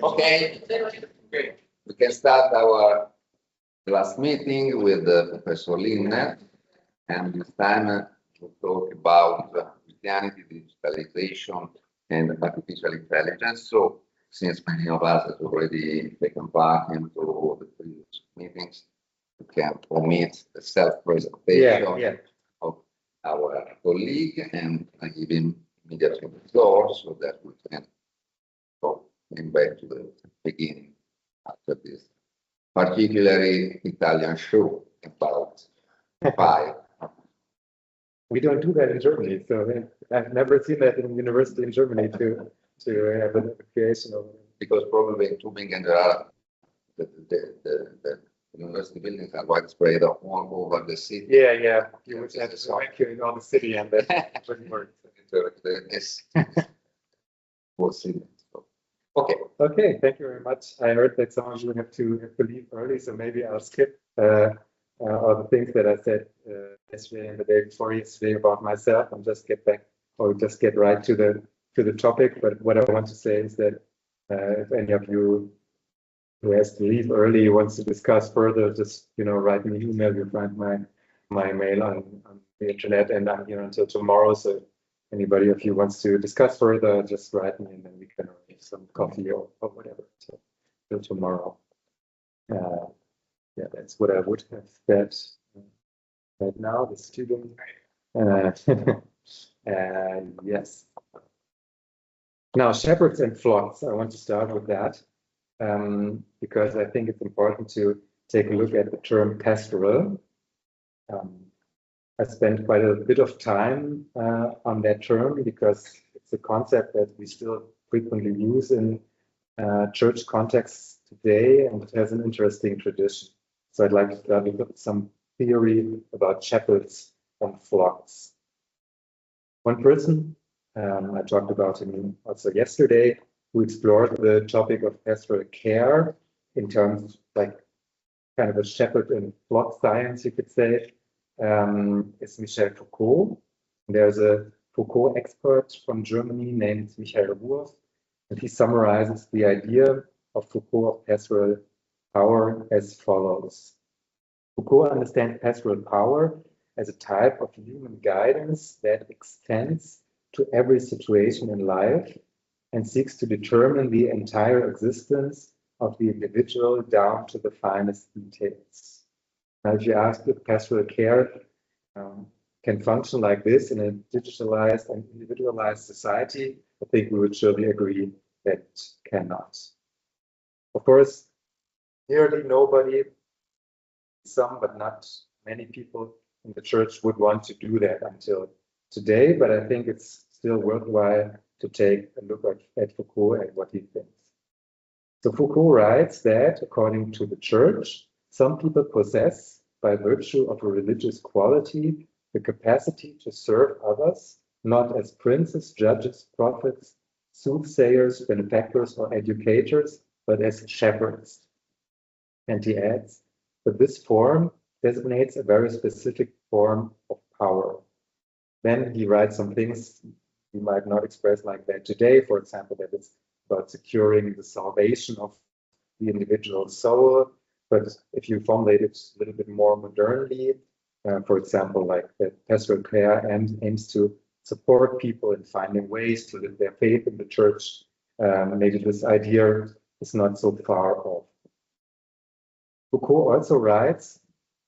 Okay, we can start our last meeting with Professor Linder, and this time we'll talk about Christianity, digitalization, and artificial intelligence. So, since many of us have already taken part into the previous meetings, we can omit the self-presentation of our colleague, and I give him immediately the floor so that we can go back to the beginning after this particularly Italian show about fire. We don't do that in Germany, so I've never seen that in university in Germany to have an application of it. Because probably in Tübingen there are the university buildings are widespread all over the city. Yeah. You would have to evacuate all the city and that wouldn't work. Yes. We'll see. Okay. Okay, thank you very much. I heard that some of you have to leave early, so maybe I'll skip all the things that I said yesterday and the day before yesterday about myself and just get right to the topic. But what I want to say is that if any of you who has to leave early wants to discuss further, just write me an email. You'll find my mail on the internet, and I'm here until tomorrow. So anybody of you wants to discuss further, just write me, and then we can arrange some coffee or whatever. So till tomorrow. Yeah, that's what I would have said right now. The student. Yes. Now, shepherds and flocks. I want to start with that because I think it's important to take a look at the term pastoral. I spent quite a bit of time on that term because it's a concept that we still frequently use in church contexts today, and it has an interesting tradition. So I'd like to start with some theory about shepherds and flocks. One person, I talked about him also yesterday, who explored the topic of pastoral care in terms of like kind of a shepherd and flock science, you could say, is Michel Foucault. There's a Foucault expert from Germany named Michael Ruoff, and he summarizes the idea of Foucault of pastoral power as follows. Foucault understands pastoral power as a type of human guidance that extends to every situation in life and seeks to determine the entire existence of the individual down to the finest details. Now, if you ask if pastoral care can function like this in a digitalized and individualized society, I think we would surely agree that it cannot. Of course, nearly nobody, some but not many people in the church would want to do that until today, but I think it's still worthwhile to take a look at Foucault and what he thinks. So Foucault writes that, according to the church, some people possess, by virtue of a religious quality, the capacity to serve others, not as princes, judges, prophets, soothsayers, benefactors, or educators, but as shepherds. And he adds that this form designates a very specific form of power. Then he writes some things we might not express like that today. For example, that it's about securing the salvation of the individual soul. But if you formulate it a little bit more modernly, for example, like that pastoral care aims to support people in finding ways to live their faith in the church, maybe this idea is not so far off. Foucault also writes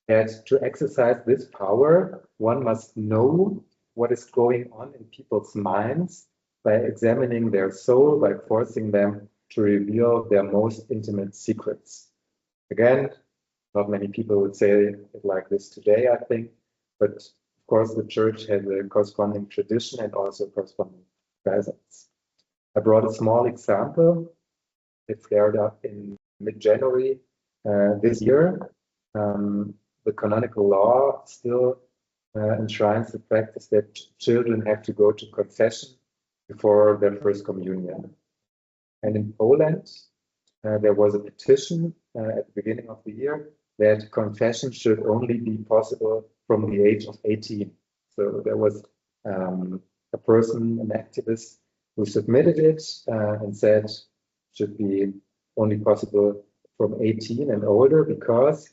that to exercise this power, one must know what is going on in people's minds by examining their soul, by forcing them to reveal their most intimate secrets. Again, not many people would say it like this today, I think, but of course the church has a corresponding tradition and also corresponding presence. I brought a small example. It flared up in mid-January this year. The canonical law still enshrines the practice that children have to go to confession before their first communion. And in Poland, there was a petition at the beginning of the year that confession should only be possible from the age of 18. So there was a person, an activist, who submitted it and said should be only possible from 18 and older, because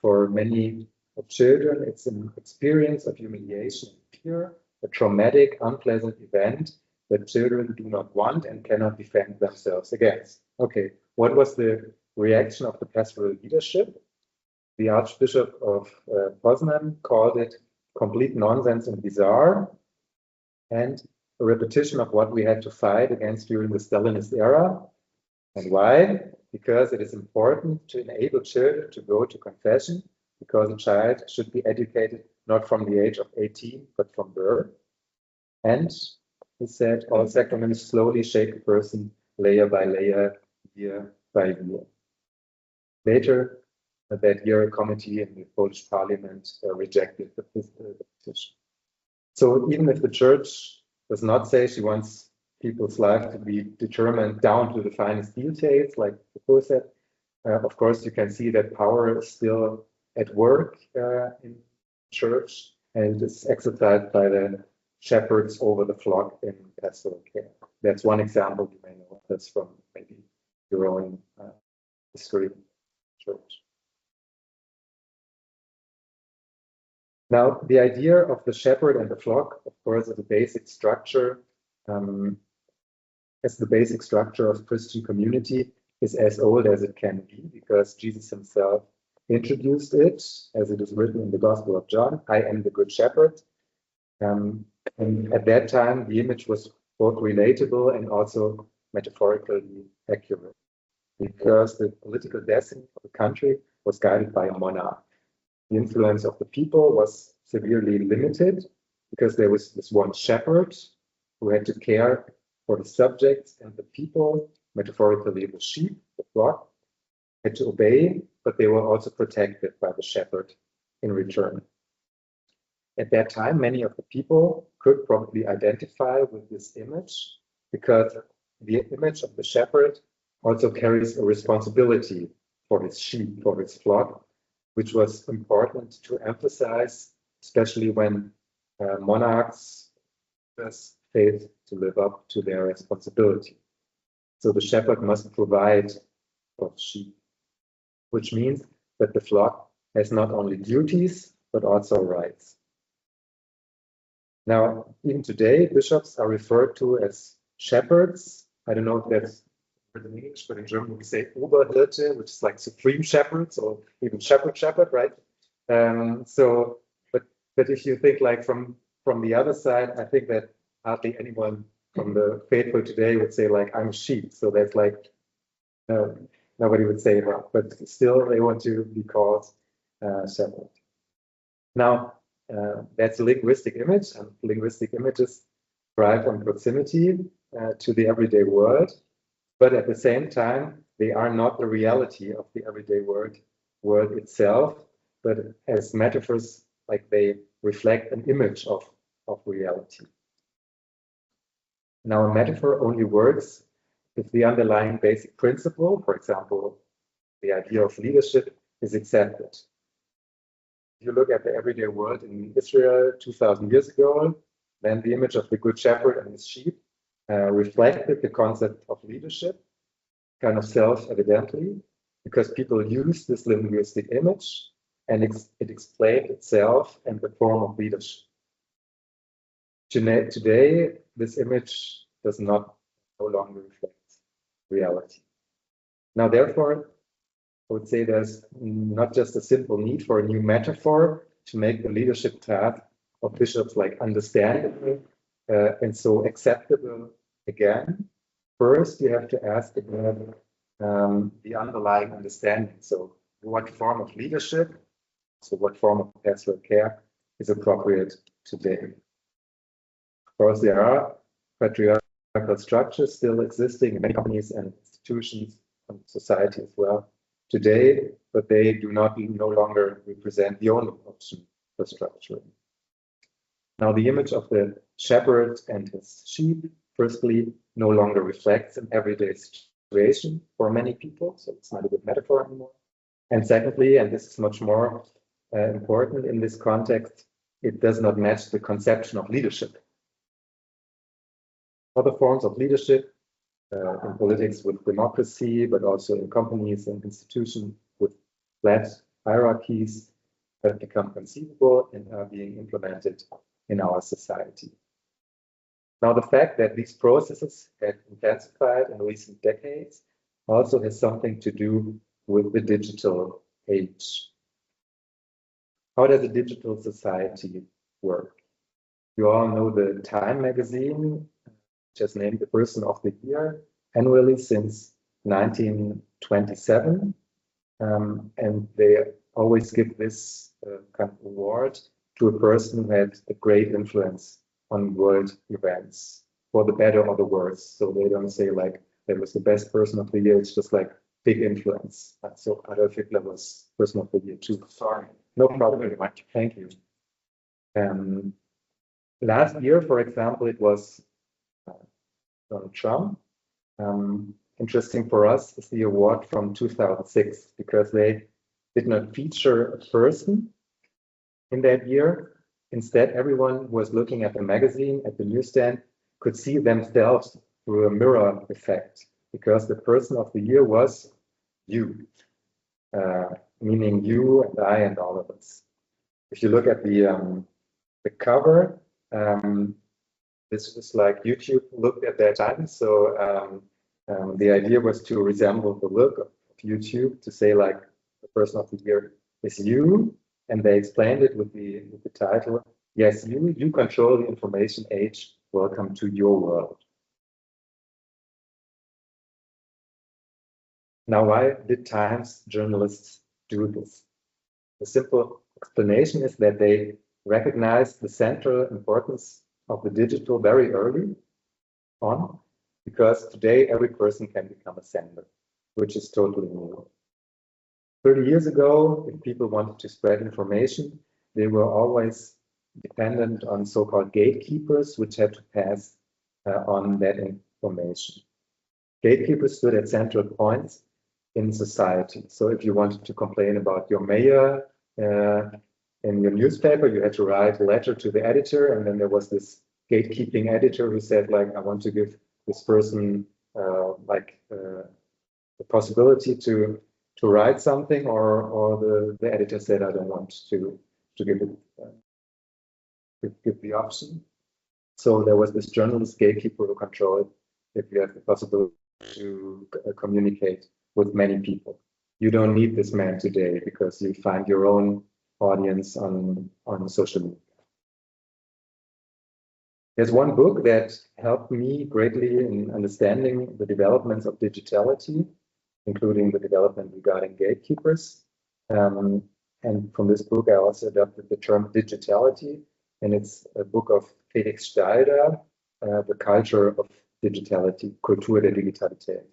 for many children, it's an experience of humiliation and fear, a traumatic, unpleasant event that children do not want and cannot defend themselves against. Okay, what was the reaction of the pastoral leadership? The Archbishop of Poznan called it complete nonsense and bizarre, and a repetition of what we had to fight against during the Stalinist era. And why? Because it is important to enable children to go to confession, because a child should be educated not from the age of 18, but from birth. And he said, all sacraments slowly shape a person layer by layer, year by year. Later that year, a committee in the Polish parliament rejected the petition. So even if the church does not say she wants people's life to be determined down to the finest details, like the Pope said, of course, you can see that power is still at work in church, and is exercised by the shepherds over the flock in pastoral care. That's one example you may know. That's from maybe your own history church. Now, the idea of the shepherd and the flock, of course, as a basic structure, as the basic structure of Christian community, is as old as it can be, because Jesus himself introduced it, as it is written in the Gospel of John, I am the good shepherd. And at that time, the image was both relatable and also metaphorically accurate, because the political destiny of the country was guided by a monarch. The influence of the people was severely limited, because there was this one shepherd who had to care for the subjects, and the people, metaphorically the sheep, the flock, had to obey, but they were also protected by the shepherd in return. At that time, many of the people could probably identify with this image, because the image of the shepherd also carries a responsibility for his sheep, for his flock, which was important to emphasize, especially when monarchs just failed to live up to their responsibility. So the shepherd must provide for the sheep, which means that the flock has not only duties, but also rights. Now, even today, bishops are referred to as shepherds. I don't know if that's in English, but in German we say Oberhirte, which is like supreme shepherds, or even shepherd, right? But if you think like from the other side, I think that hardly anyone from the faithful today would say like I'm a sheep. So that's like nobody would say that, but still they want to be called shepherd. Now that's a linguistic image, and linguistic images thrive on proximity to the everyday world. But at the same time, they are not the reality of the everyday world itself, but as metaphors, like they reflect an image of reality. Now, a metaphor only works if the underlying basic principle, for example, the idea of leadership, is accepted. If you look at the everyday world in Israel 2,000 years ago, then the image of the good shepherd and his sheep reflected the concept of leadership, kind of self-evidently, because people use this linguistic image, and it explained itself and the form of leadership. Today, this image does no longer reflect reality. Now, therefore, I would say there's not just a simple need for a new metaphor to make the leadership task of bishops like understandable and so acceptable again. First, you have to ask about the underlying understanding. So what form of leadership, so what form of pastoral care is appropriate today? Of course, there are patriarchal structures still existing in many companies and institutions and society as well today, but they do no longer represent the only option for structuring. Now, the image of the shepherd and his sheep, firstly, no longer reflects an everyday situation for many people, so it's not a good metaphor anymore. And secondly, and this is much more important in this context, it does not match the conception of leadership. Other forms of leadership in politics with democracy, but also in companies and institutions with flat hierarchies have become conceivable and are being implemented in our society. Now, the fact that these processes have intensified in recent decades also has something to do with the digital age. How does a digital society work? You all know the Time magazine, just named the Person of the Year annually since 1927. And they always give this kind of award to a person who had a great influence on world events, for the better or the worse. So they don't say like, there was the best person of the year, it's just like big influence. So Adolf Hitler was person of the year too. Sorry. No problem very much. Thank you. Last year, for example, it was Donald Trump. Interesting for us is the award from 2006, because they did not feature a person in that year. Instead, everyone who was looking at the magazine, at the newsstand, could see themselves through a mirror effect, because the person of the year was you, meaning you and I and all of us. If you look at the cover, this was like YouTube looked at that time. So the idea was to resemble the look of YouTube, to say like the person of the year is you, and they explained it with the title, yes, you control the information age, welcome to your world. Now, why did Times journalists do this? The simple explanation is that they recognized the central importance of the digital very early on, because today every person can become a sender, which is totally new. 30 years ago, if people wanted to spread information, they were always dependent on so-called gatekeepers, which had to pass on that information. Gatekeepers stood at central points in society. So if you wanted to complain about your mayor in your newspaper, you had to write a letter to the editor, and then there was this gatekeeping editor who said, like, I want to give this person the possibility to write something, or the editor said, I don't want to give it give the option. So there was this journalist gatekeeper who controlled if you have the possibility to communicate with many people. You don't need this man today, because you find your own audience on social media. There's one book that helped me greatly in understanding the developments of digitality, including the development regarding gatekeepers. And from this book, I also adopted the term digitality, and it's a book of Felix Stalder, The Culture of Digitality, Kultur der Digitalität.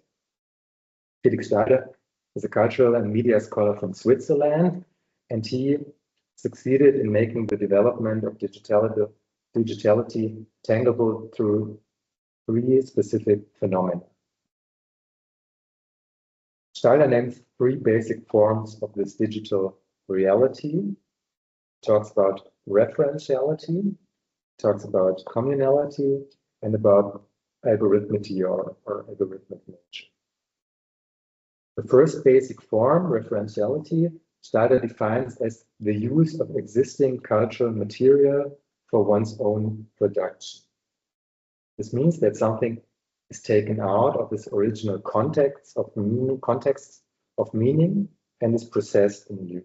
Felix Stalder is a cultural and media scholar from Switzerland, and he succeeded in making the development of digitality tangible through 3 specific phenomena. Stalder names 3 basic forms of this digital reality. Talks about referentiality, talks about communality, and about algorithmity or algorithmic nature. The first basic form, referentiality, Stalder defines as the use of existing cultural material for one's own production. This means that something is taken out of its original context of meaning and is processed anew.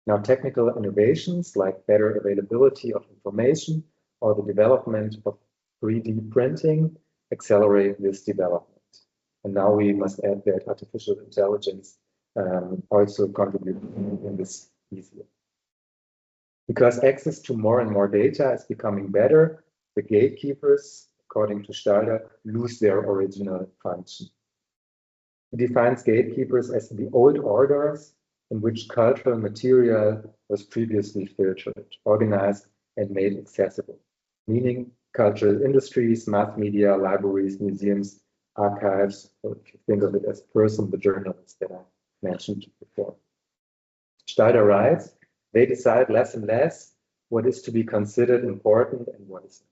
Now, technical innovations like better availability of information or the development of 3D printing accelerate this development. And now we must add that artificial intelligence also contributes in this easier. Because access to more and more data is becoming better, the gatekeepers, according to Stalder, lose their original function. He defines gatekeepers as the old orders in which cultural material was previously filtered, organized, and made accessible, meaning cultural industries, mass media, libraries, museums, archives, or if you think of it as person, the journalists that I mentioned before. Stalder writes, they decide less and less what is to be considered important and what is not.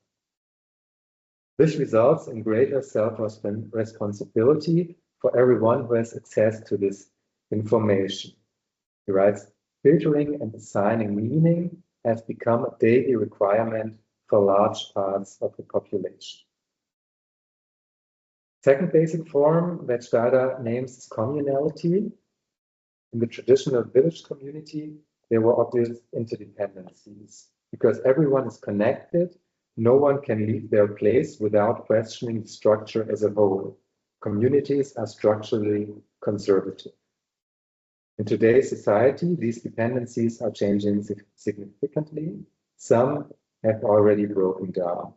This results in greater self-responsibility for everyone who has access to this information. He writes, filtering and assigning meaning has become a daily requirement for large parts of the population. Second basic form that Steider names is communality. In the traditional village community, there were obvious interdependencies. Because everyone is connected, no one can leave their place without questioning the structure as a whole. Communities are structurally conservative. In today's society, these dependencies are changing significantly. Some have already broken down.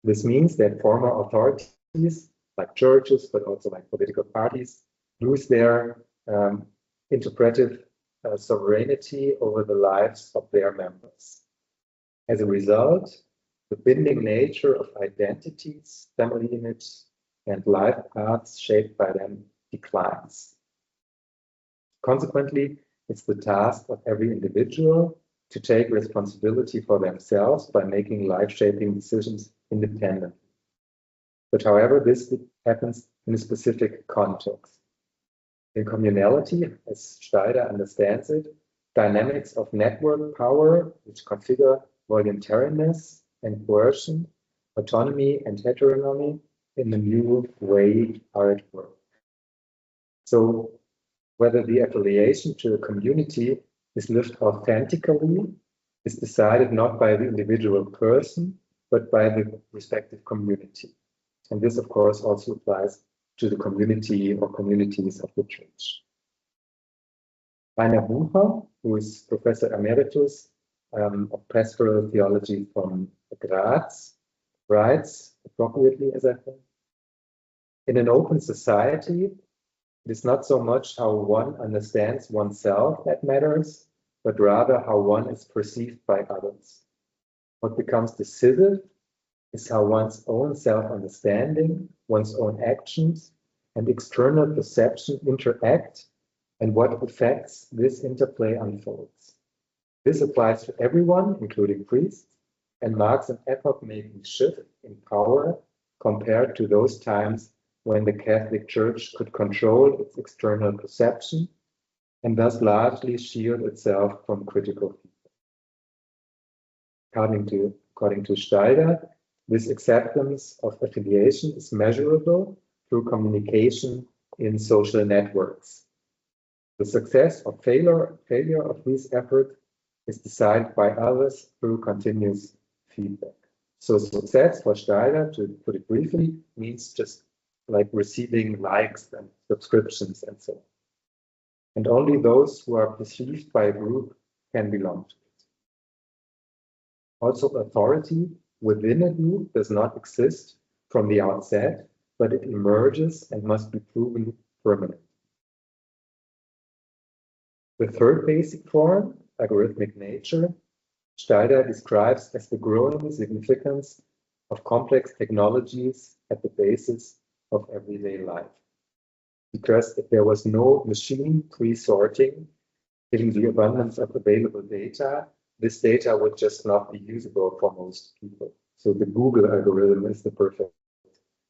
This means that former authorities, like churches, but also like political parties, lose their interpretive sovereignty over the lives of their members. As a result, the binding nature of identities, family images, and life paths shaped by them declines. Consequently, it's the task of every individual to take responsibility for themselves by making life-shaping decisions independently. But however, this happens in a specific context. In communality, as Steider understands it, dynamics of network power, which configure voluntariness and coercion, autonomy and heteronomy in a new way are at work. So whether the affiliation to a community is lived authentically is decided not by the individual person, but by the respective community. And this, of course, also applies to the community or communities of the church. Rainer Bucher, who is Professor Emeritus of Pastoral Theology from Graz, writes, appropriately as I think, in an open society, it is not so much how one understands oneself that matters, but rather how one is perceived by others. What becomes decisive is how one's own self-understanding, one's own actions, and external perception interact and what effects this interplay unfolds. This applies to everyone, including priests, and marks an epoch-making shift in power compared to those times when the Catholic Church could control its external perception and thus largely shield itself from critical feedback. According to Steider, this acceptance of affiliation is measurable through communication in social networks. The success or failure of this effort is decided by others through continuous feedback. So success for Steider, to put it briefly, means just like receiving likes and subscriptions and so on. And only those who are perceived by a group can belong to it. Also, authority within a group does not exist from the outset, but it emerges and must be proven permanent. The third basic form, algorithmic nature, Steider describes as the growing significance of complex technologies at the basis of everyday life. Because if there was no machine pre-sorting, given the abundance of available data, this data would just not be usable for most people. So the Google algorithm is the perfect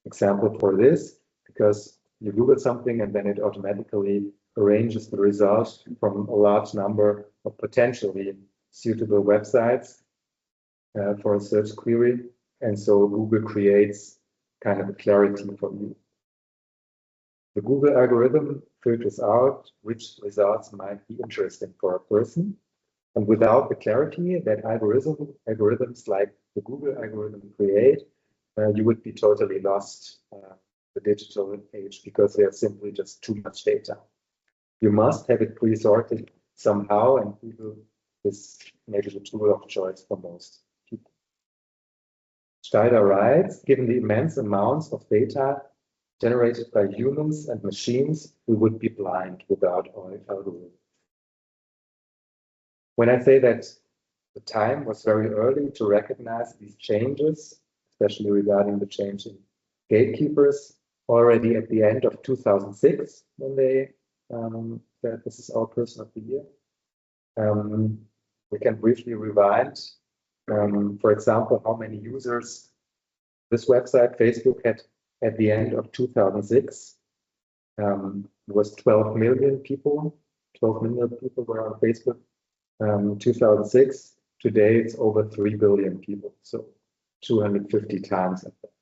example for this, because you Google something and then it automatically arranges the results from a large number of potentially suitable websites for a search query. And so Google creates kind of a clarity for you. The Google algorithm filters out which results might be interesting for a person. And without the clarity that algorithms like the Google algorithm create, you would be totally lost the digital age because there's simply just too much data. You must have it pre-sorted somehow, and Google is maybe the tool of choice for most people. Steider writes, given the immense amounts of data generated by humans and machines, we would be blind without our algorithms. When I say that the time was very early to recognize these changes, especially regarding the change in gatekeepers, already at the end of 2006, when they said this is our person of the year, we can briefly rewind. For example, how many users this website, Facebook, had at the end of 2006, it was 12 million people. 12 million people were on Facebook. 2006. Today, it's over 3 billion people. So 250 times of that.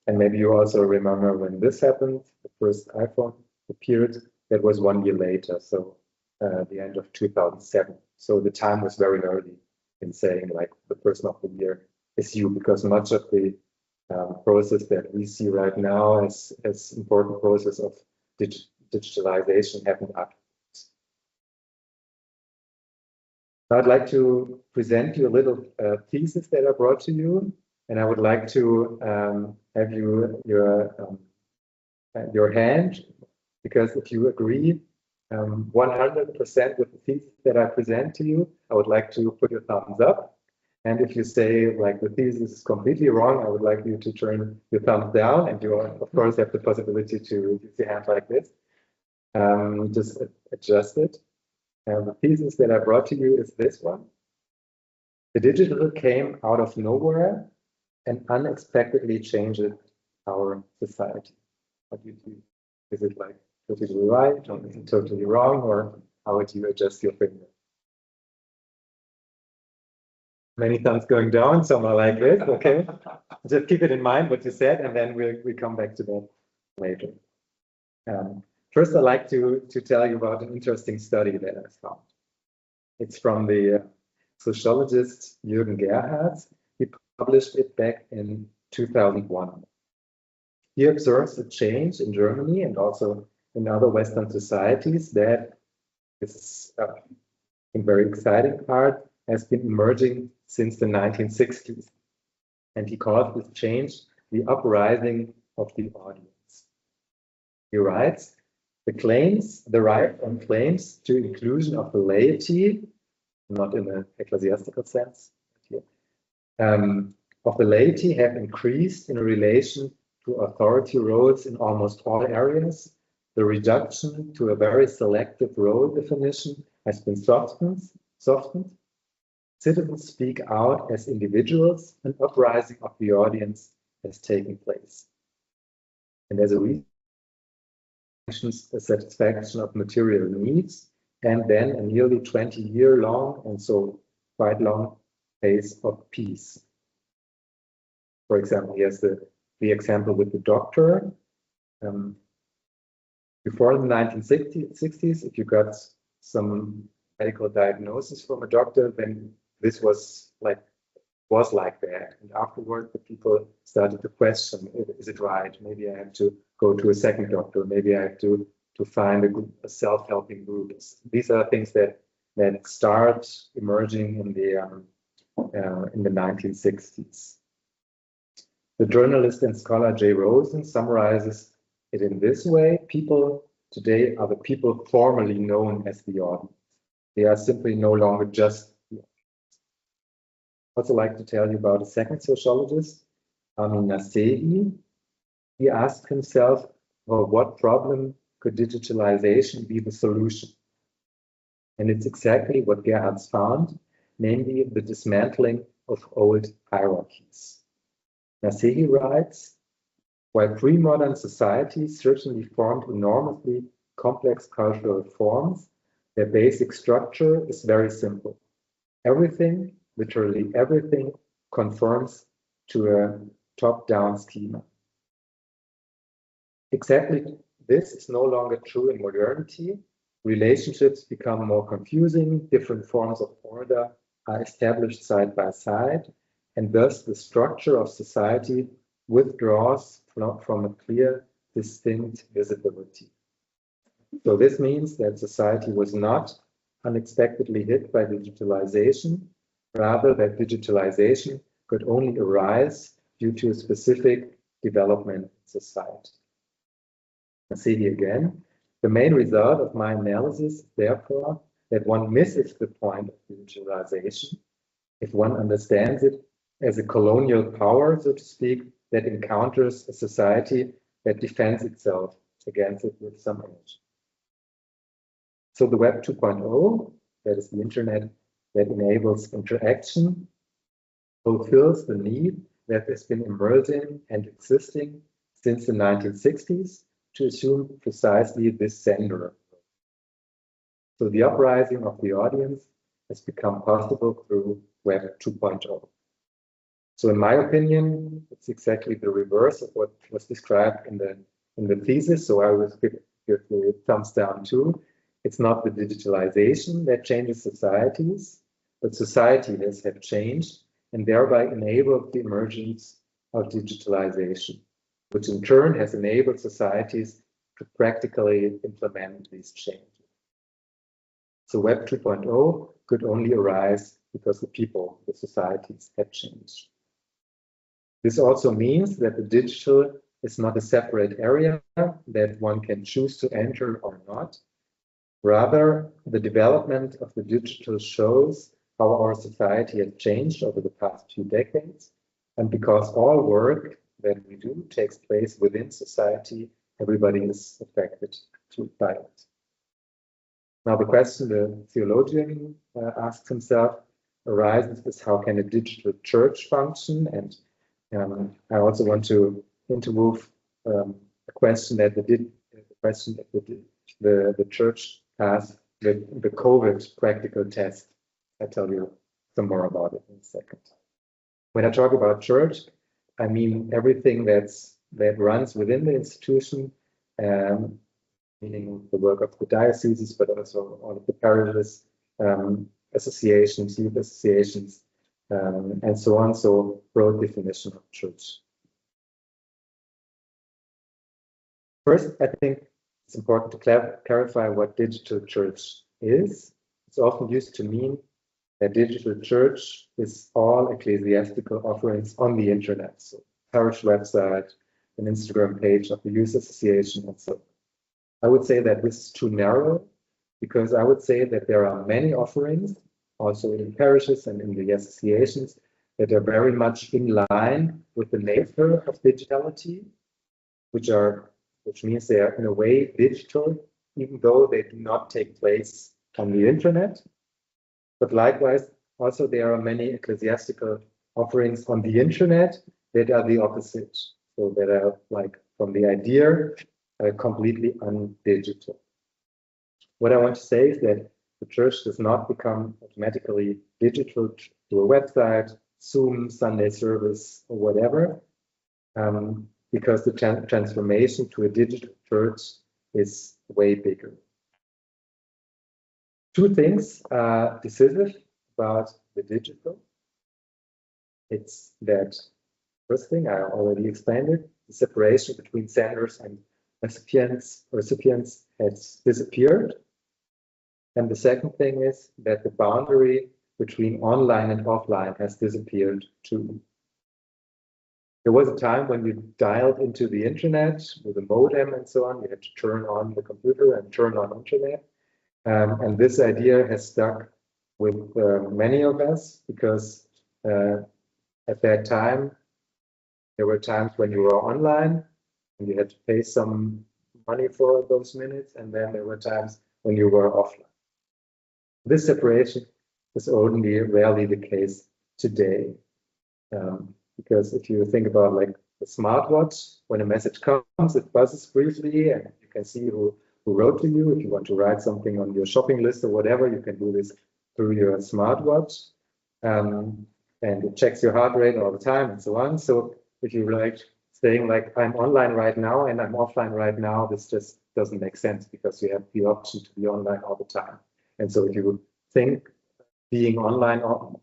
And maybe you also remember when this happened, the first iPhone appeared. That was 1 year later, so the end of 2007. So the time was very early in saying like the person of the year is you, because much of the process that we see right now as important process of digitalization happened afterwards. I'd like to present you a little thesis that I brought to you, and I would like to have your hand, because if you agree 100% with the thesis that I present to you, I would like to put your thumbs up. And if you say like the thesis is completely wrong, I would like you to turn your thumbs down, and you of course have the possibility to use your hand like this. Just adjust it. The thesis that I brought to you is this one. The digital came out of nowhere and unexpectedly changed our society. What do you do? Is it like totally right, or is it totally wrong, or how would you adjust your finger? Many thumbs going down, some are like this, okay? Just keep it in mind what you said, and then we come back to that later. First, I'd like to tell you about an interesting study that I found. It's from the sociologist Jürgen Gerhardt. He published it back in 2001. He observes a change in Germany and also in other Western societies that is a very exciting part, has been emerging since the 1960s. And he calls this change the uprising of the audience. He writes, the right and claims to inclusion of the laity, not in an ecclesiastical sense, of the laity have increased in relation to authority roles in almost all areas. The reduction to a very selective role definition has been softened. Citizens speak out as individuals, an uprising of the audience has taken place. And as a reason, a satisfaction of material needs, and then a nearly 20-year-long, and so quite long, phase of peace. For example, here's the example with the doctor. Before the 1960s, if you got some medical diagnosis from a doctor, then this was like that. And afterward, the people started to question, is it right? Maybe I have to go to a second doctor. Maybe I have to find a self-helping group. These are things that start emerging in the 1960s. The journalist and scholar Jay Rosen summarizes it in this way: people today are the people formerly known as the audience. They are simply no longer just the audience. I'd also like to tell you about a second sociologist, Amin Nasehi. He asked himself, well, what problem could digitalization be the solution? And it's exactly what Gerhardt's found, namely the dismantling of old hierarchies. Nasehi writes, while pre-modern societies certainly formed enormously complex cultural forms, their basic structure is very simple. Everything, literally everything, conforms to a top-down schema. Exactly this is no longer true in modernity. Relationships become more confusing, different forms of order are established side by side, and thus the structure of society withdraws from a clear, distinct visibility. So this means that society was not unexpectedly hit by digitalization, rather that digitalization could only arise due to a specific development in society. Nasehi again, the main result of my analysis is therefore that one misses the point of digitalization if one understands it as a colonial power, so to speak, that encounters a society that defends itself against it with some energy. So the Web 2.0, that is the internet that enables interaction, fulfills the need that has been emerging and existing since the 1960s to assume precisely this sender. So the uprising of the audience has become possible through Web 2.0. So in my opinion, it's exactly the reverse of what was described in the thesis. So I would give the thumbs down too. It's not the digitalization that changes societies, but societies have changed and thereby enabled the emergence of digitalization, which in turn has enabled societies to practically implement these changes. So Web 2.0 could only arise because the people, the societies had changed. This also means that the digital is not a separate area that one can choose to enter or not. Rather, the development of the digital shows how our society has changed over the past few decades. And because all work that we do takes place within society, everybody is affected by it. Now, the question the theologian asks himself arises is how can a digital church function? And I also want to intermove a question that the church asked the COVID practical test. I'll tell you some more about it in a second. When I talk about church, I mean everything that runs within the institution, meaning the work of the dioceses, but also all of the parishes, associations, youth associations, and so on. So broad definition of church. First, I think it's important to clarify what digital church is. It's often used to mean that digital church is all ecclesiastical offerings on the internet. So parish website, an Instagram page of the youth association, and so on. I would say that this is too narrow, because I would say that there are many offerings, also in parishes and in the associations, that are very much in line with the nature of digitality, which means they are in a way digital, even though they do not take place on the internet. But likewise, also there are many ecclesiastical offerings on the internet that are the opposite. So that are like from the idea completely undigital. What I want to say is that the church does not become automatically digital through a website, Zoom, Sunday service, or whatever, because the transformation to a digital church is way bigger. Two things are decisive about the digital. It's that first thing, I already explained it, the separation between senders and recipients has disappeared. And the second thing is that the boundary between online and offline has disappeared too. There was a time when you dialed into the internet with a modem and so on. You had to turn on the computer and turn on internet. And this idea has stuck with many of us because at that time, there were times when you were online and you had to pay some money for those minutes. And then there were times when you were offline. This separation is only rarely the case today. Because if you think about like the smartwatch, when a message comes, it buzzes briefly and you can see who wrote to you. If you want to write something on your shopping list or whatever, you can do this through your smartwatch. And it checks your heart rate all the time and so on. So if you like saying like, I'm online right now and I'm offline right now, this just doesn't make sense because you have the option to be online all the time. And so if you think being online or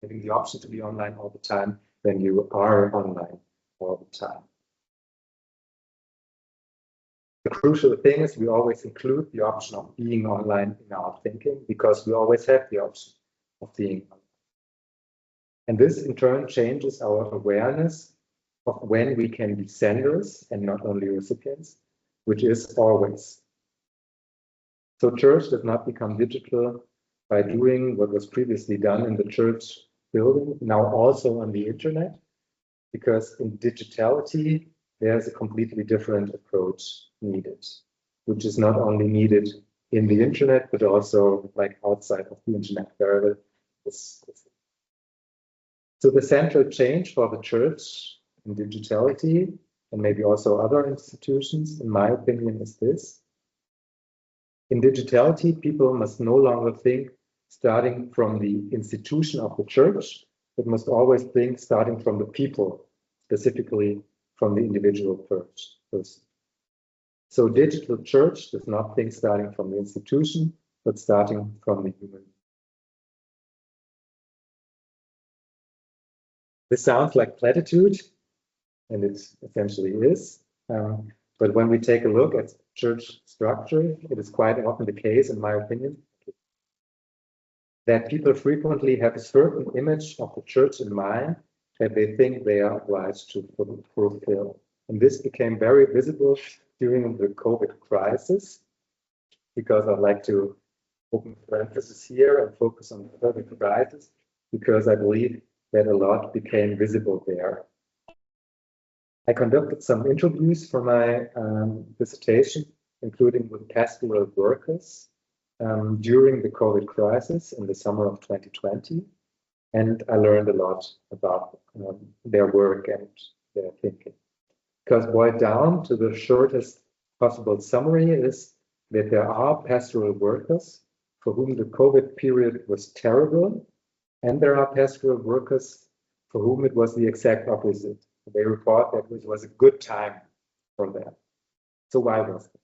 having the option to be online all the time, then you are online all the time. The crucial thing is we always include the option of being online in our thinking because we always have the option of being online. And this in turn changes our awareness of when we can be senders and not only recipients, which is always. So church does not become digital by doing what was previously done in the church building, now also on the internet, because in digitality, there's a completely different approach needed, which is not only needed in the internet, but also like outside of the internet. So the central change for the church in digitality, and maybe also other institutions, in my opinion, is this. In digitality, people must no longer think starting from the institution of the church, but must always think starting from the people, specifically from the individual person. So digital church does not think starting from the institution, but starting from the human. This sounds like platitude, and it essentially is. But when we take a look at church structure, it is quite often the case, in my opinion, that people frequently have a certain image of the church in mind that they think they are obliged to fulfill. And this became very visible during the COVID crisis, because I'd like to open parenthesis here and focus on the COVID crisis, because I believe that a lot became visible there. I conducted some interviews for my dissertation, including with pastoral workers during the COVID crisis in the summer of 2020. And I learned a lot about their work and their thinking. Because boiled down to the shortest possible summary is that there are pastoral workers for whom the COVID period was terrible, and there are pastoral workers for whom it was the exact opposite. They report that it was a good time for them. So why was it?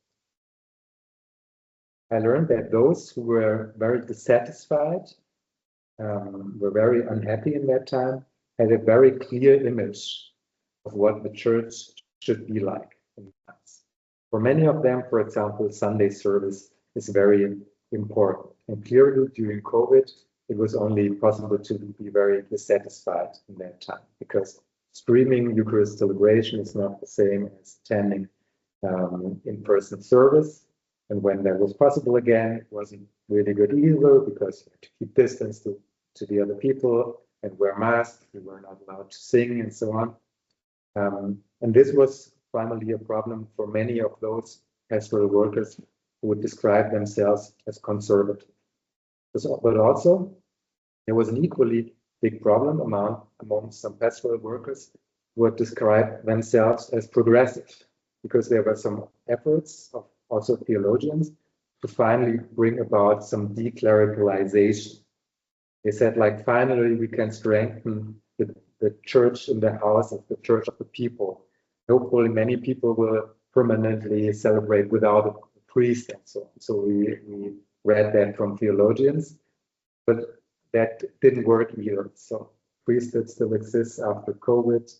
I learned that those who were very dissatisfied, were very unhappy in that time, had a very clear image of what the church should be like. For many of them, for example, Sunday service is very important. And clearly during COVID, it was only possible to be very dissatisfied in that time, because streaming Eucharist celebration is not the same as attending in-person service. And when that was possible again, it wasn't really good either, because you had to keep distance to the other people and wear masks. We were not allowed to sing and so on. And this was primarily a problem for many of those pastoral workers who would describe themselves as conservative. But also, there was an equally big problem among some pastoral workers who would describe themselves as progressive, because there were some efforts of also theologians to finally bring about some declericalization. They said, like, finally we can strengthen the church in the house of the church of the people. Hopefully many people will permanently celebrate without a priest and so on. So we read that from theologians, but that didn't work either. So priesthood still exists after COVID.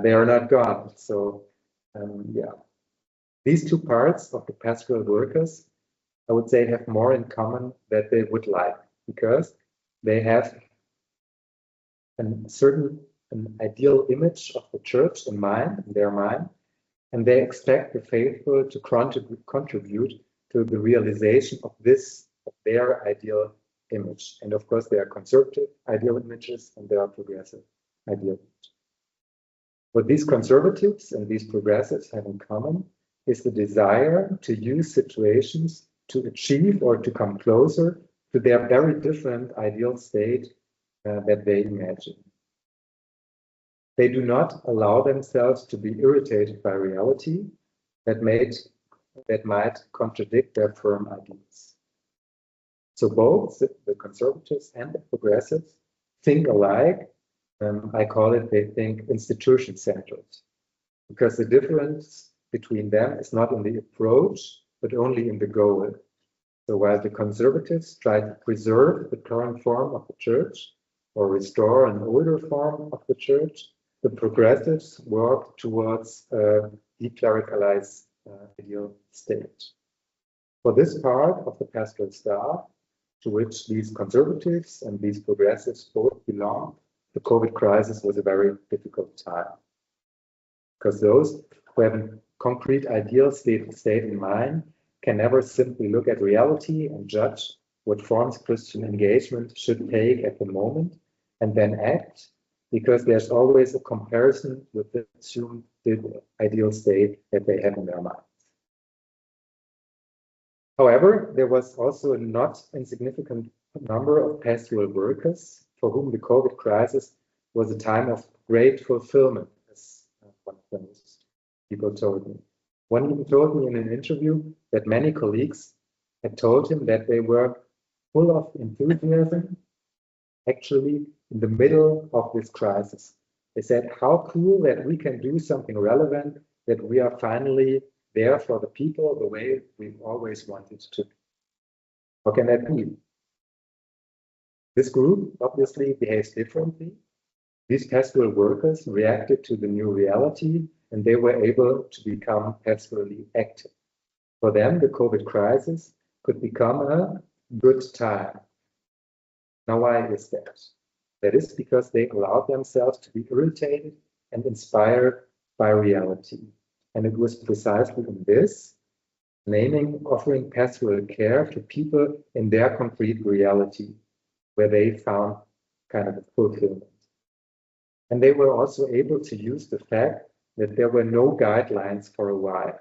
They are not gone. So yeah, these two parts of the pastoral workers, I would say, have more in common that they would like, because they have an ideal image of the church in their mind, and they expect the faithful to contribute to the realization of their ideal image. And of course, there are conservative ideal images and there are progressive ideal images. What these conservatives and these progressives have in common is the desire to use situations to achieve or to come closer to their very different ideal state that they imagine. They do not allow themselves to be irritated by reality that might contradict their firm ideas. So both the conservatives and the progressives think alike. I call it, they think institution-centered, because the difference between them is not in the approach, but only in the goal. So while the conservatives try to preserve the current form of the church or restore an older form of the church, the progressives work towards a declericalized ideal state. For this part of the pastoral staff, to which these conservatives and these progressives both belong, the COVID crisis was a very difficult time. Because those who have a concrete ideal state in mind can never simply look at reality and judge what forms Christian engagement should take at the moment and then act, because there's always a comparison with the assumed ideal state that they have in their minds. However, there was also a not insignificant number of pastoral workers for whom the COVID crisis was a time of great fulfillment, as one of those people told me. One even told me in an interview that many colleagues had told him that they were full of enthusiasm, actually in the middle of this crisis. They said, how cool that we can do something relevant, that we are finally there for the people the way we've always wanted to. How can that be? This group obviously behaves differently. These pastoral workers reacted to the new reality and they were able to become pastorally active. For them, the COVID crisis could become a good time. Now, why is that? That is because they allowed themselves to be irritated and inspired by reality. And it was precisely in this, naming, offering pastoral care to people in their concrete reality, where they found kind of a fulfillment. And they were also able to use the fact that there were no guidelines for a while.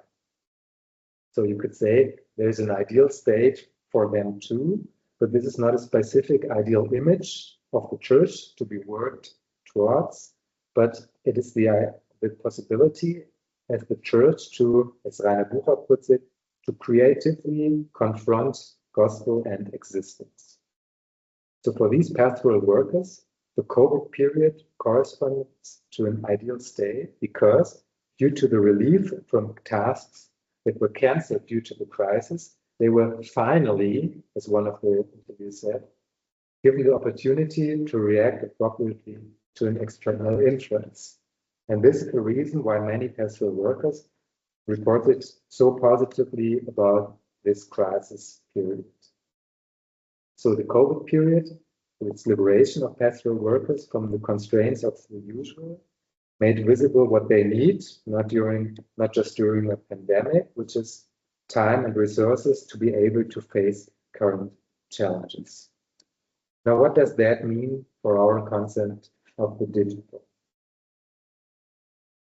So you could say there's an ideal state for them too, but this is not a specific ideal image of the church to be worked towards, but it is the possibility as the church to, as Rainer Bucher puts it, to creatively confront gospel and existence. So for these pastoral workers, the COVID period corresponds to an ideal state because due to the relief from tasks that were cancelled due to the crisis, they were finally, as one of the interviews said, given the opportunity to react appropriately to an external influence. And this is the reason why many pastoral workers reported so positively about this crisis period. So the COVID period, with its liberation of pastoral workers from the constraints of the usual, made visible what they need, not just during a pandemic, which is time and resources to be able to face current challenges. Now, what does that mean for our concept of the digital?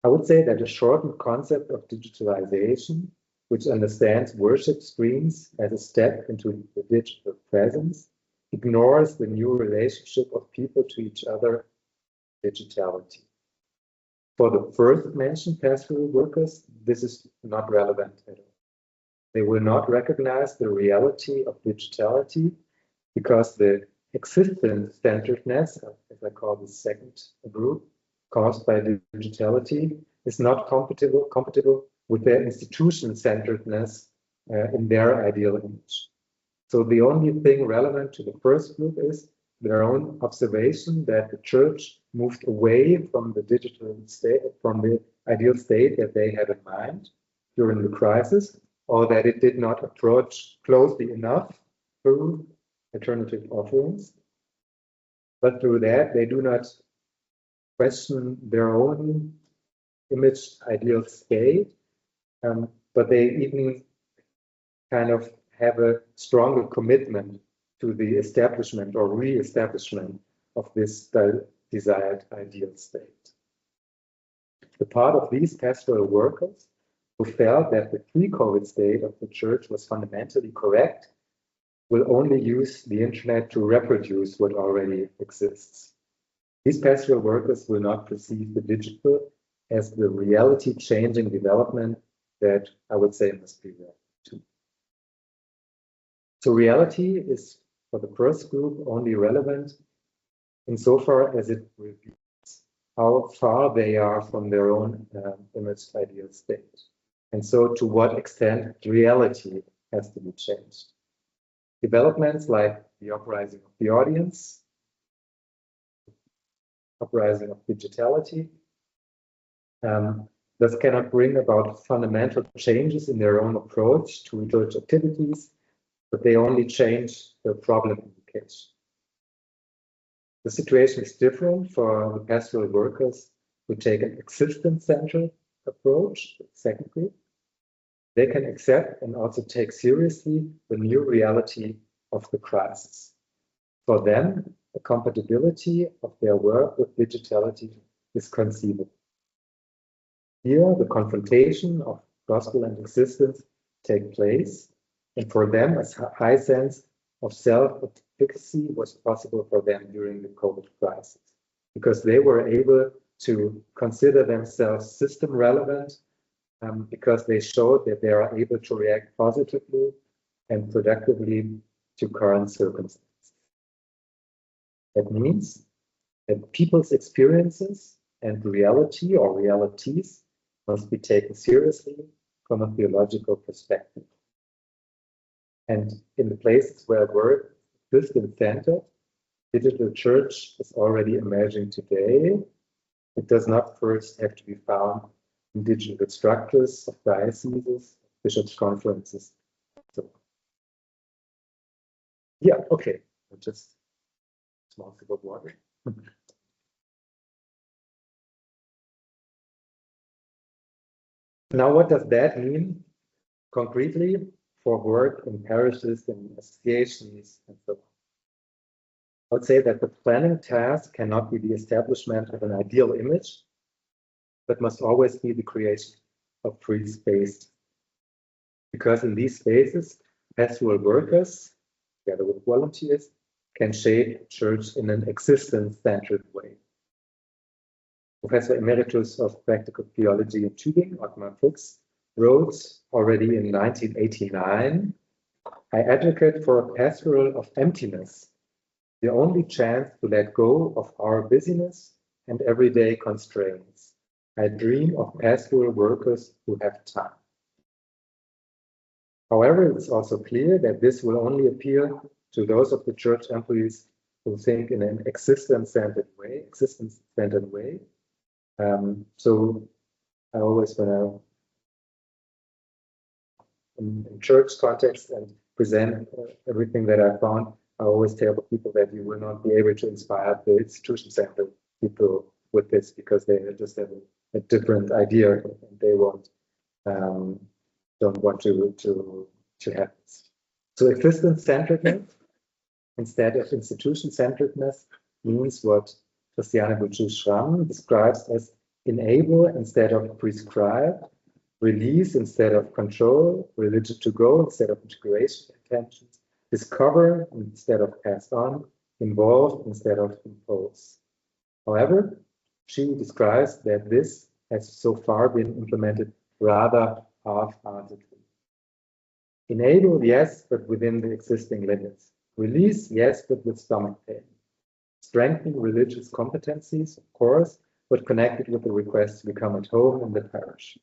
I would say that a shortened concept of digitalization, which understands worship streams as a step into the digital presence, ignores the new relationship of people to each other, digitality. For the first mentioned pastoral workers, this is not relevant at all. They will not recognize the reality of digitality because the existence-centeredness, as I call the second group, caused by digitality, is not compatible with their institution-centeredness in their ideal image. So the only thing relevant to the first group is their own observation that the church moved away from the digital state, from the ideal state that they had in mind during the crisis, or that it did not approach closely enough through alternative offerings. But through that, they do not question their own image ideal state, but they even kind of have a stronger commitment to the establishment or re-establishment of this desired ideal state. The part of these pastoral workers who felt that the pre-COVID state of the church was fundamentally correct will only use the internet to reproduce what already exists. These pastoral workers will not perceive the digital as the reality-changing development that I would say must be read to. So reality is, for the first group, only relevant insofar as it reveals how far they are from their own imaged ideal state. And so to what extent reality has to be changed. Developments like the uprising of the audience, uprising of digitality, thus cannot bring about fundamental changes in their own approach to church activities, but they only change the problem indication. The situation is different for the pastoral workers who take an existence-centered approach, the second group. They can accept and also take seriously the new reality of the crisis. For them, the compatibility of their work with digitality is conceivable. Here, the confrontation of gospel and existence take place, and for them, a high sense of self-efficacy was possible for them during the COVID crisis. because they were able to consider themselves system relevant, because they showed that they are able to react positively and productively to current circumstances. That means that people's experiences and reality or realities must be taken seriously from a theological perspective. And in the places where work is Christian-centered, digital church is already emerging today. It does not first have to be found in digital structures of dioceses, bishops' conferences. So, yeah, okay, just a small sip of water. Now, what does that mean concretely for work in parishes and associations and so on? I would say that the planning task cannot be the establishment of an ideal image, but must always be the creation of free space. Because in these spaces, pastoral workers, together with volunteers, can shape church in an existence-centered way. Professor Emeritus of Practical Theology in Tübingen, Ottmar Fuchs, wrote already in 1989, "I advocate for a pastoral of emptiness, the only chance to let go of our busyness and everyday constraints. I dream of pastoral workers who have time." However, it's also clear that this will only appeal to those of the church employees who think in an existence-centered way. So I always, when in church context and present everything that I found, I always tell people that you will not be able to inspire the institution-centered people with this, because they just have a different idea and they don't want to have this. So existence-centeredness instead of institution-centeredness means what Christiane Bucci-Schramm describes as enable instead of prescribe, release instead of control, religion to go instead of integration intentions, discover instead of pass on, involve instead of impose. However, she describes that this has so far been implemented rather half-heartedly. Enable, yes, but within the existing limits. Release, yes, but with stomach pain. Strengthen religious competencies, of course, but connected with the request to become at home in the parish.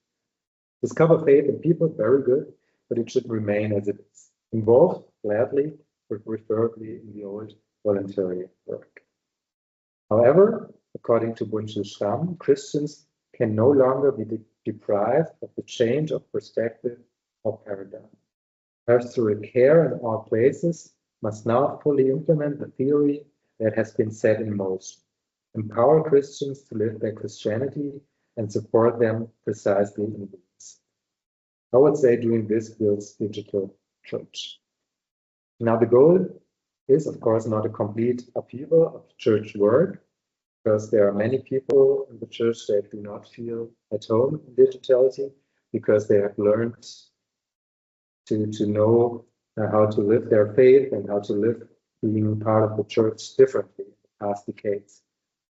Discover faith in people, very good, but it should remain as it is. Involved, gladly, but preferably in the old voluntary work. However, according to Bucci-Schramm, Christians can no longer be deprived of the change of perspective or paradigm. Pastoral care in all places must now fully implement the theory that has been set in motion. Empower Christians to live their Christianity and support them precisely in this. I would say doing this builds digital church. Now the goal is, of course, not a complete upheaval of church work, because there are many people in the church that do not feel at home in digitality, because they have learned to know how to live their faith and how to live being part of the church differently in the past decades.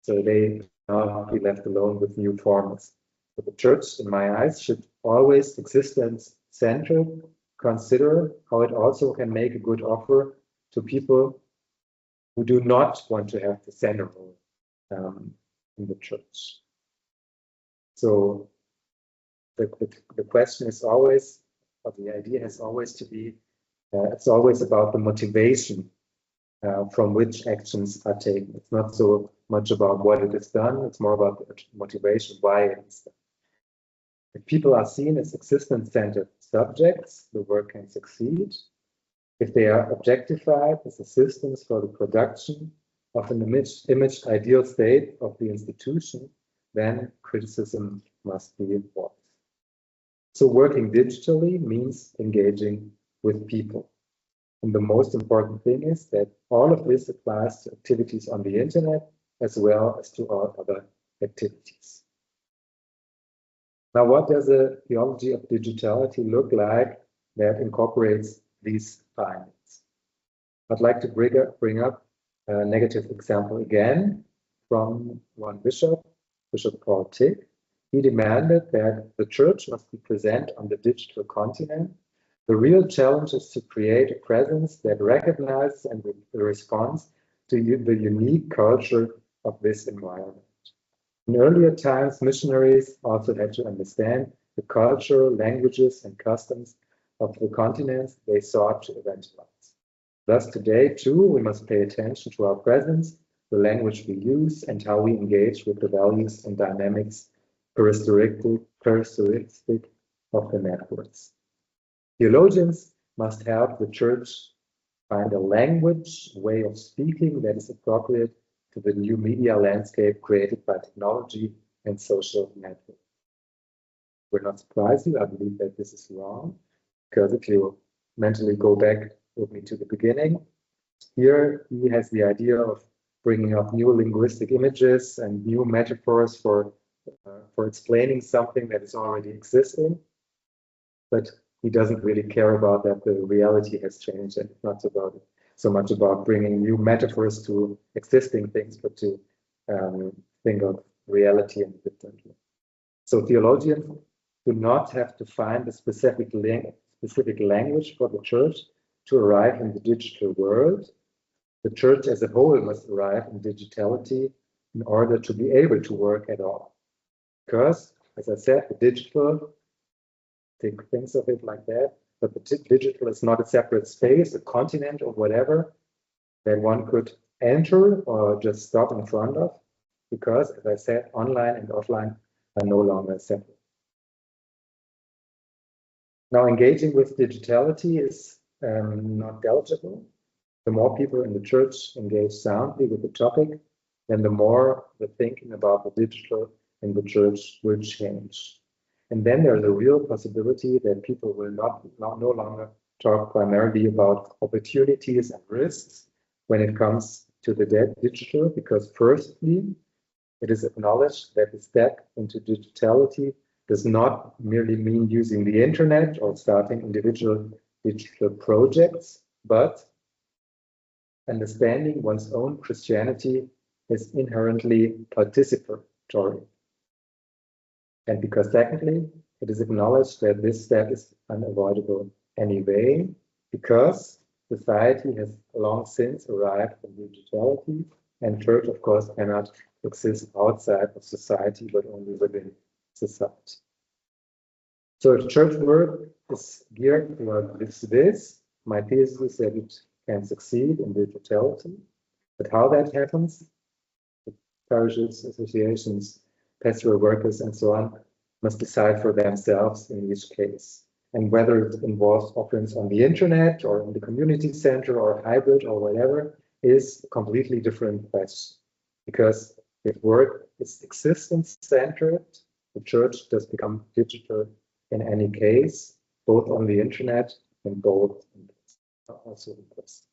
So they now be left alone with new formats. But the church, in my eyes, should always existence-centered, consider how it also can make a good offer to people who do not want to have the center role in the church. So the question is always, or the idea has always to be, it's always about the motivation from which actions are taken. It's not so much about what it is done, it's more about the motivation, why it is done. If people are seen as existence-centered subjects, the work can succeed. If they are objectified as assistants for the production of an imaged ideal state of the institution, then criticism must be involved. So working digitally means engaging with people. And the most important thing is that all of this applies to activities on the internet as well as to all other activities. Now, what does a theology of digitality look like that incorporates these findings? I'd like to bring up a negative example again from one bishop, Bishop Paul Tick. He demanded that the church must be present on the digital continent. The real challenge is to create a presence that recognizes and responds to the unique culture of this environment. In earlier times, missionaries also had to understand the culture, languages, and customs of the continents they sought to evangelize. Thus, today, too, we must pay attention to our presence, the language we use, and how we engage with the values and dynamics characteristic of the networks. Theologians must help the church find a language, way of speaking that is appropriate to the new media landscape created by technology and social networks. Will not surprise you, I believe that this is wrong, because if you mentally go back with me to the beginning, here he has the idea of bringing up new linguistic images and new metaphors for explaining something that is already existing, but he doesn't really care about that the reality has changed, and it's not about it so much about bringing new metaphors to existing things, but to think of reality in a different way. So theologians do not have to find a specific language for the church to arrive in the digital world. The church as a whole must arrive in digitality in order to be able to work at all. Because, as I said, the digital, think things of it like that, but the digital is not a separate space, a continent or whatever that one could enter or just stop in front of, because, as I said, online and offline are no longer separate. Now, engaging with digitality is not negligible. The more people in the church engage soundly with the topic, then the more the thinking about the digital in the church will change. And then there's a real possibility that people will no longer talk primarily about opportunities and risks when it comes to the digital, because firstly, it is acknowledged that the step into digitality does not merely mean using the internet or starting individual digital projects, but understanding one's own Christianity is inherently participatory. And because secondly, it is acknowledged that this step is unavoidable anyway, because society has long since arrived in digitality, and church, of course, cannot exist outside of society, but only within society. So if church work is geared towards this, my thesis is that it can succeed in digitality. But how that happens, the parishes, associations, pastoral workers, and so on, must decide for themselves in each case. And whether it involves offerings on the internet or in the community center or hybrid or whatever is a completely different question. Because if work is existence-centered, the church does become digital in any case, both on the internet and both also in person.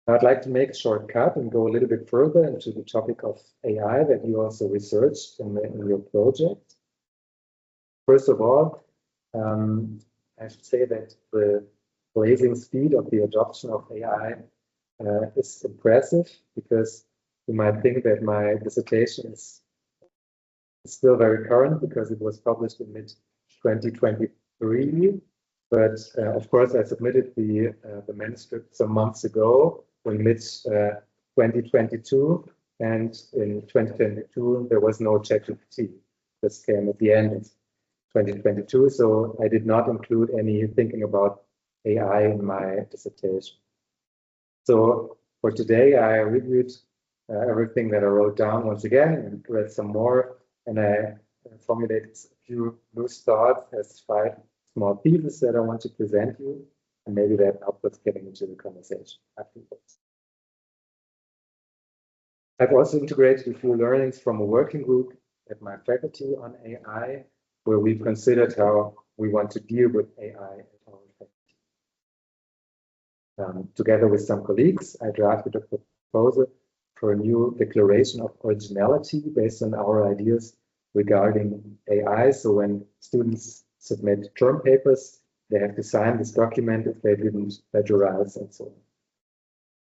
I'd like to make a short cut and go a little bit further into the topic of AI that you also researched in your project. First of all, I should say that the blazing speed of the adoption of AI is impressive, because you might think that my dissertation is still very current because it was published in mid-2023. But of course, I submitted the manuscript some months ago in mid-2022, and in 2022 there was no ChatGPT. This came at the end of 2022, so I did not include any thinking about AI in my dissertation. So for today, I reviewed everything that I wrote down once again and read some more, and I formulated a few loose thoughts as 5 small pieces that I want to present you, and maybe that helps us getting into the conversation afterwards. I've also integrated a few learnings from a working group at my faculty on AI, where we've considered how we want to deal with AI at our faculty. Together with some colleagues, I drafted a proposal for a new declaration of originality based on our ideas regarding AI. So when students submit term papers, they have to sign this document if they didn't plagiarize and so on.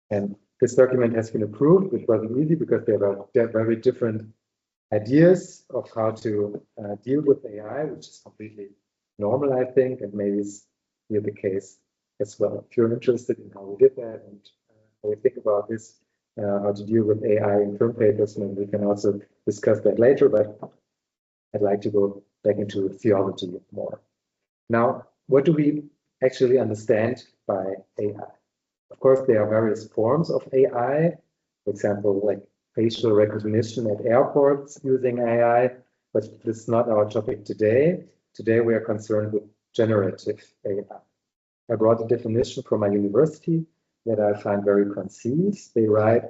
And this document has been approved, which wasn't easy because there are very different ideas of how to deal with AI, which is completely normal, I think, and maybe is here the case as well. If you're interested in how we did that and how we think about this, how to deal with AI in term papers, then we can also discuss that later, but I'd like to go back into theology more. Now, what do we actually understand by AI? Of course, there are various forms of AI, for example, like facial recognition at airports using AI, but this is not our topic today. Today, we are concerned with generative AI. I brought a definition from my university that I find very concise. They write,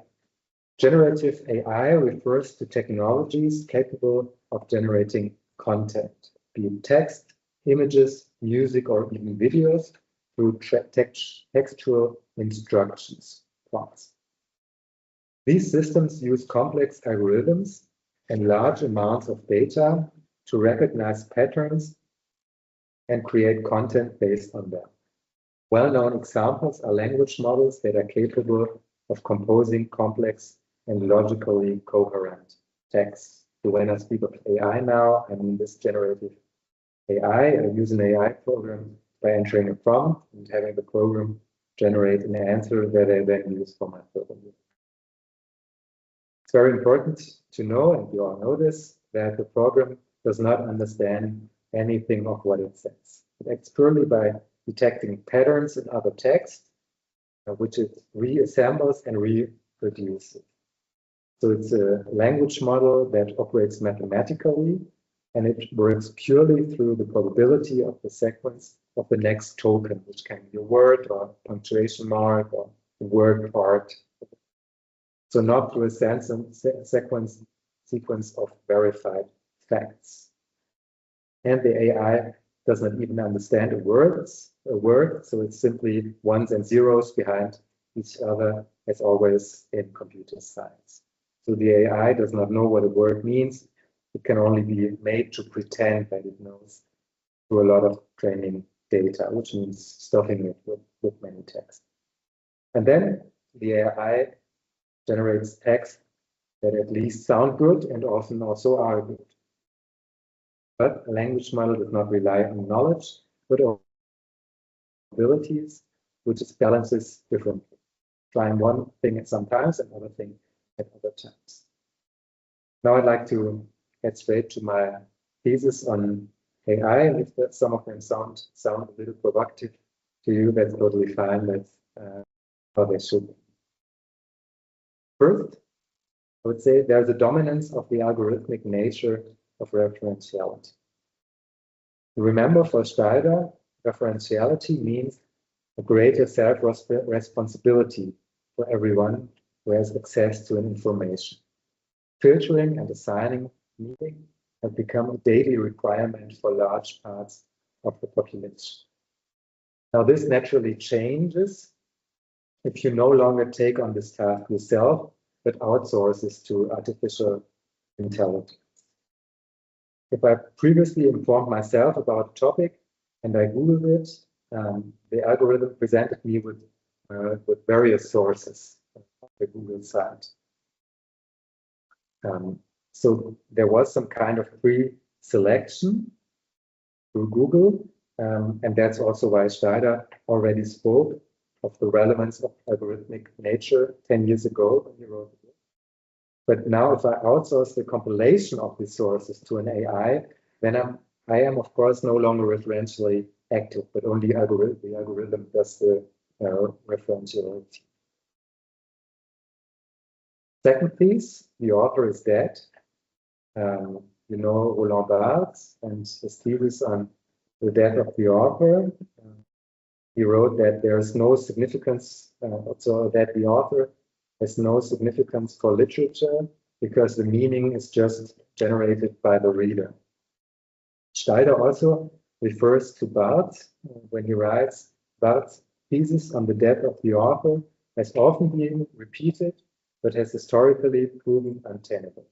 generative AI refers to technologies capable of generating content, be it text, images, music, or even videos through textual instructions, prompts. These systems use complex algorithms and large amounts of data to recognize patterns and create content based on them. Well-known examples are language models that are capable of composing complex and logically coherent text. So when I speak of AI now, I mean this generative AI. I use an AI program by entering a prompt and having the program generate an answer that I then use for my program. It's very important to know, and you all know this, that the program does not understand anything of what it says. It acts purely by detecting patterns in other text, which it reassembles and reproduces. So it's a language model that operates mathematically, and it works purely through the probability of the sequence of the next token, which can be a word or a punctuation mark or a word part. So not through a sequence of verified facts. And the AI does not even understand a word, so it's simply ones and zeros behind each other, as always in computer science. So the AI does not know what a word means. It can only be made to pretend that it knows through a lot of training data, which means stuffing it with many text. And then the AI generates text that at least sound good and often also are good. But a language model does not rely on knowledge, but on abilities, which is balances differently. Trying one thing at some times and another thing at other times. Now I'd like to get straight to my thesis on AI, and if some of them sound a little provocative to you, that's totally fine. That's how they should be. First, I would say there's a dominance of the algorithmic nature of referentiality. Remember, for Steiner, referentiality means a greater self-responsibility for everyone who has access to an information. Filtering and assigning meaning have become a daily requirement for large parts of the population. Now, this naturally changes if you no longer take on this task yourself, but outsource this to artificial intelligence. If I previously informed myself about a topic and I Googled it, the algorithm presented me with various sources on the Google site. So there was some kind of pre-selection through Google, and that's also why Steiner already spoke of the relevance of algorithmic nature 10 years ago when he wrote the book. But now if I outsource the compilation of these sources to an AI, then I am of course no longer referentially active, but only the algorithm does the referentiality. Second piece, the author is dead. You know Roland Barthes and his thesis on the death of the author. He wrote that there is no significance, so that the author has no significance for literature because the meaning is just generated by the reader. Steiner also refers to Barthes when he writes, Barthes' thesis on the death of the author has often been repeated, but has historically proven untenable.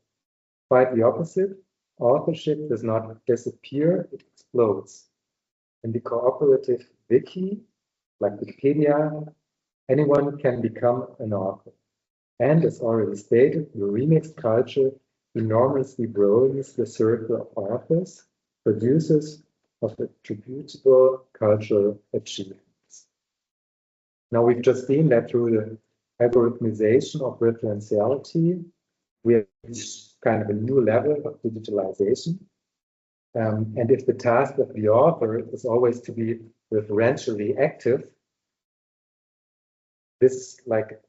Quite the opposite, authorship does not disappear, it explodes. In the cooperative wiki, like Wikipedia, anyone can become an author. And as already stated, the remixed culture enormously broadens the circle of authors, producers of attributable cultural achievements. Now, we've just seen that through the algorithmization of referentiality, we have reached kind of a new level of digitalization. And if the task of the author is always to be referentially active, this, like,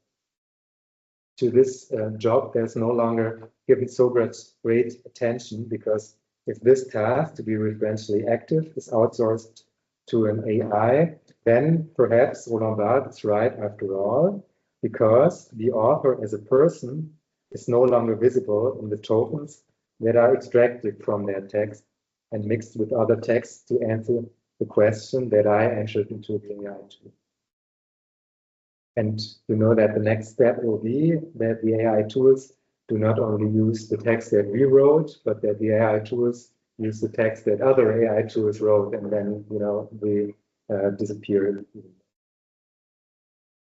to this job, there's no longer given so great attention, because if this task to be referentially active is outsourced to an AI, then perhaps Roland Barthes is right after all, because the author as a person is no longer visible in the tokens that are extracted from their text and mixed with other texts to answer the question that I entered into the AI tool. And you know that the next step will be that the AI tools do not only use the text that we wrote, but that the AI tools use the text that other AI tools wrote, and then, you know, we disappear.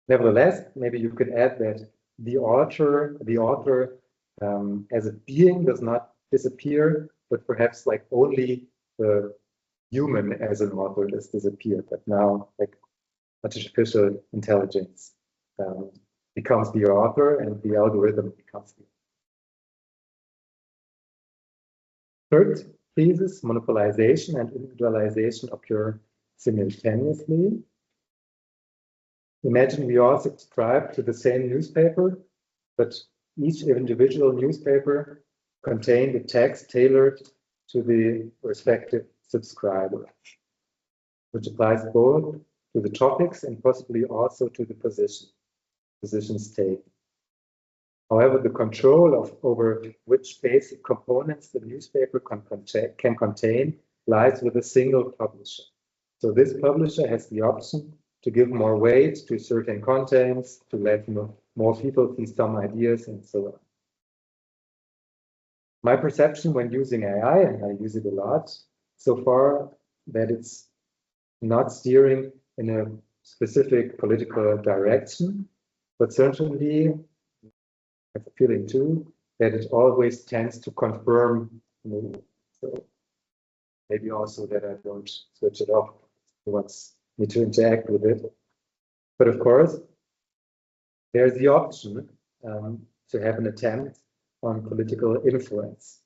Nevertheless, maybe you could add that the author as a being does not disappear, but perhaps like only the human as an author has disappeared. But now, like, artificial intelligence becomes the author, and the algorithm becomes the third thesis. Monopolization and individualization occur simultaneously. Imagine we all subscribe to the same newspaper, but each individual newspaper contained a text tailored to the respective subscriber, which applies both to the topics and possibly also to the positions taken. However, the control over which basic components the newspaper can contain lies with a single publisher. So this publisher has the option to give more weight to certain contents, to let more people see some ideas, and so on. My perception when using AI, and I use it a lot so far, that it's not steering in a specific political direction, but certainly I have a feeling too that it always tends to confirm me. So maybe also that I don't switch it off. Who wants me to interact with it? But of course, there's the option to have an attempt on political influence.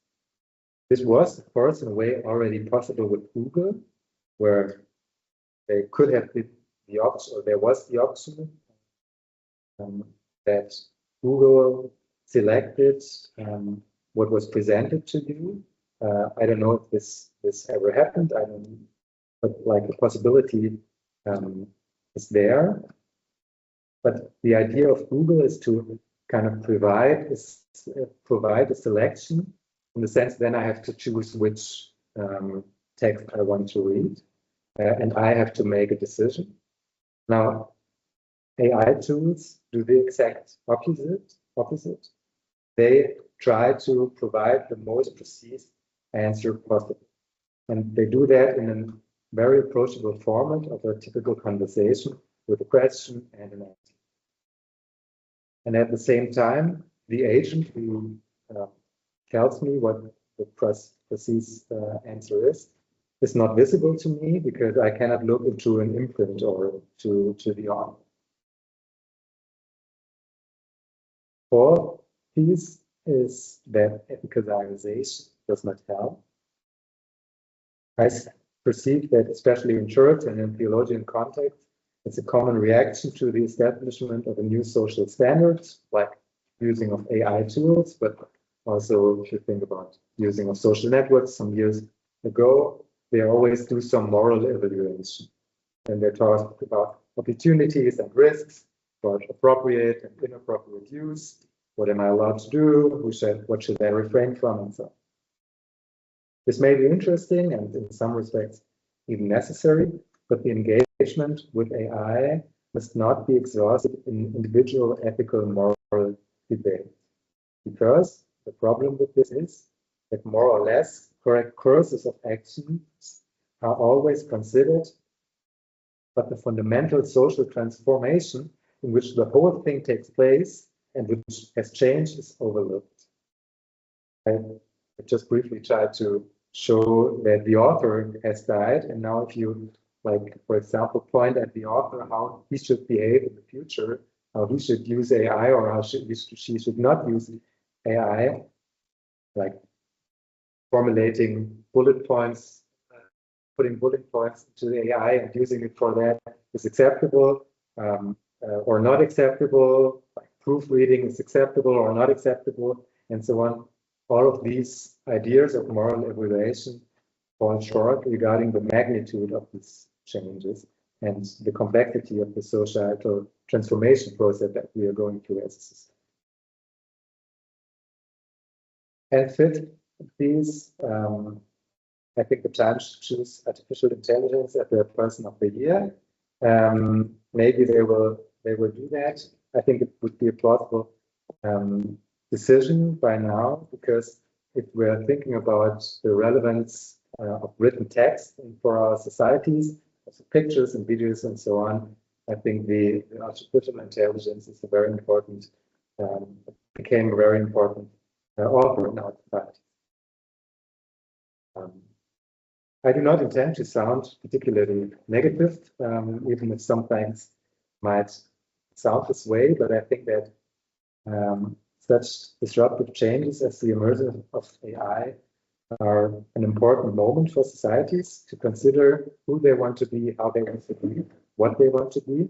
This was, of course, in a way already possible with Google, where they could have been the option, or there was the option that Google selected what was presented to you. I don't know if this ever happened. I don't know, but like the possibility is there. But the idea of Google is to kind of provide a selection, in the sense then I have to choose which text I want to read, and I have to make a decision. Now, AI tools do the exact opposite. They try to provide the most precise answer possible. And they do that in a very approachable format of a typical conversation with a question and an answer. And at the same time, the agent who tells me what the precise answer is not visible to me, because I cannot look into an imprint or to the author. Fourth piece is that ethicalization does not help. I perceive that, especially in church and in theologian context, it's a common reaction to the establishment of a new social standards, like using of AI tools, but also if you think about using of social networks some years ago, they always do some moral evaluation. And they're talking about opportunities and risks, about appropriate and inappropriate use, what am I allowed to do, what should I refrain from, and so on. This may be interesting and in some respects even necessary, but the engagement with AI must not be exhausted in individual ethical and moral debate. Because the problem with this is that more or less correct courses of action are always considered, but the fundamental social transformation in which the whole thing takes place and which has changed is overlooked. I just briefly tried to show that the author has died, and now if you, like, for example, point at the author how he should behave in the future, how he should use AI or how she should not use AI, like formulating bullet points, putting bullet points into the AI and using it for that is acceptable or not acceptable, like proofreading is acceptable or not acceptable, and so on. All of these ideas of moral evaluation fall short regarding the magnitude of these changes and the complexity of the societal transformation process that we are going through as a system. And fifth, these, I think the Times should choose artificial intelligence as their person of the year. Maybe they will do that. I think it would be a plausible decision by now, because if we're thinking about the relevance of written text for our societies, also pictures and videos and so on, I think the artificial intelligence is a very important, became a very important author in our society. I do not intend to sound particularly negative, even if some things might sound this way, but I think that such disruptive changes as the emergence of AI are an important moment for societies to consider who they want to be, how they want to be, what they want to be.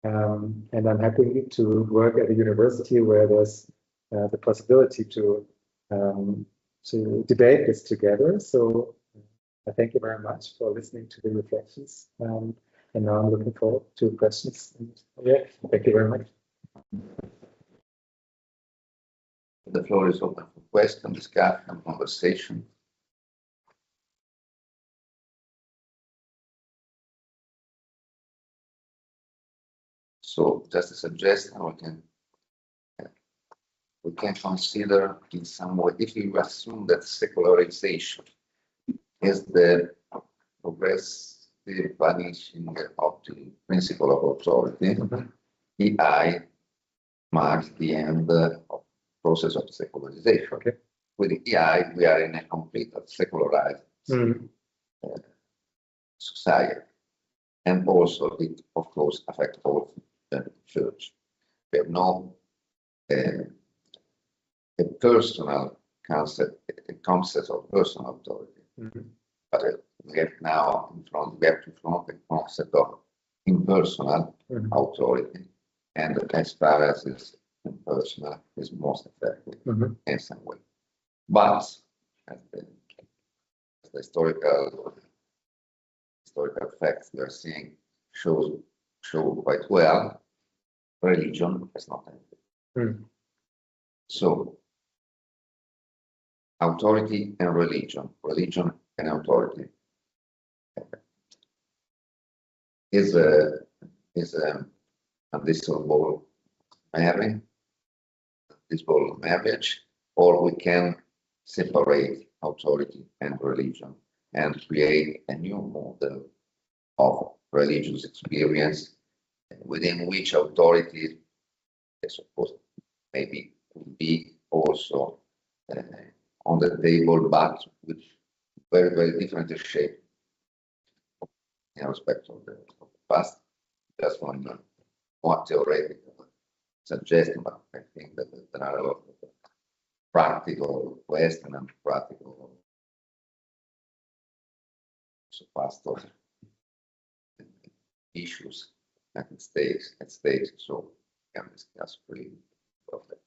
And I'm happy to work at a university where there's the possibility to debate this together. So I thank you very much for listening to the reflections. And now I'm looking forward to questions. And, yeah, thank you very much. The floor is open for question, discussion, conversation. So, just a suggestion, we can consider in some way, if we assume that secularization is the progressive vanishing of the principle of authority, AI marks the end of process of secularization. Okay. With the AI, we are in a complete secularized society, and also it, of course, affects all the church. We have no a personal concept, a concept of personal authority, but we have now in front, we have to front the concept of impersonal authority, and as far as it's impersonal, is most effective in some way. But as the historical facts we are seeing show quite well, religion is not anything. So authority and religion and authority is a undissoluble marriage, or we can separate authority and religion and create a new model of religious experience within which authority is supposed maybe could be also on the table, but with very, very different shape in respect of the past. Just one more theoretical suggestion, but I think that there are a lot of practical questions and practical pastor issues at stake, so we can discuss really about that.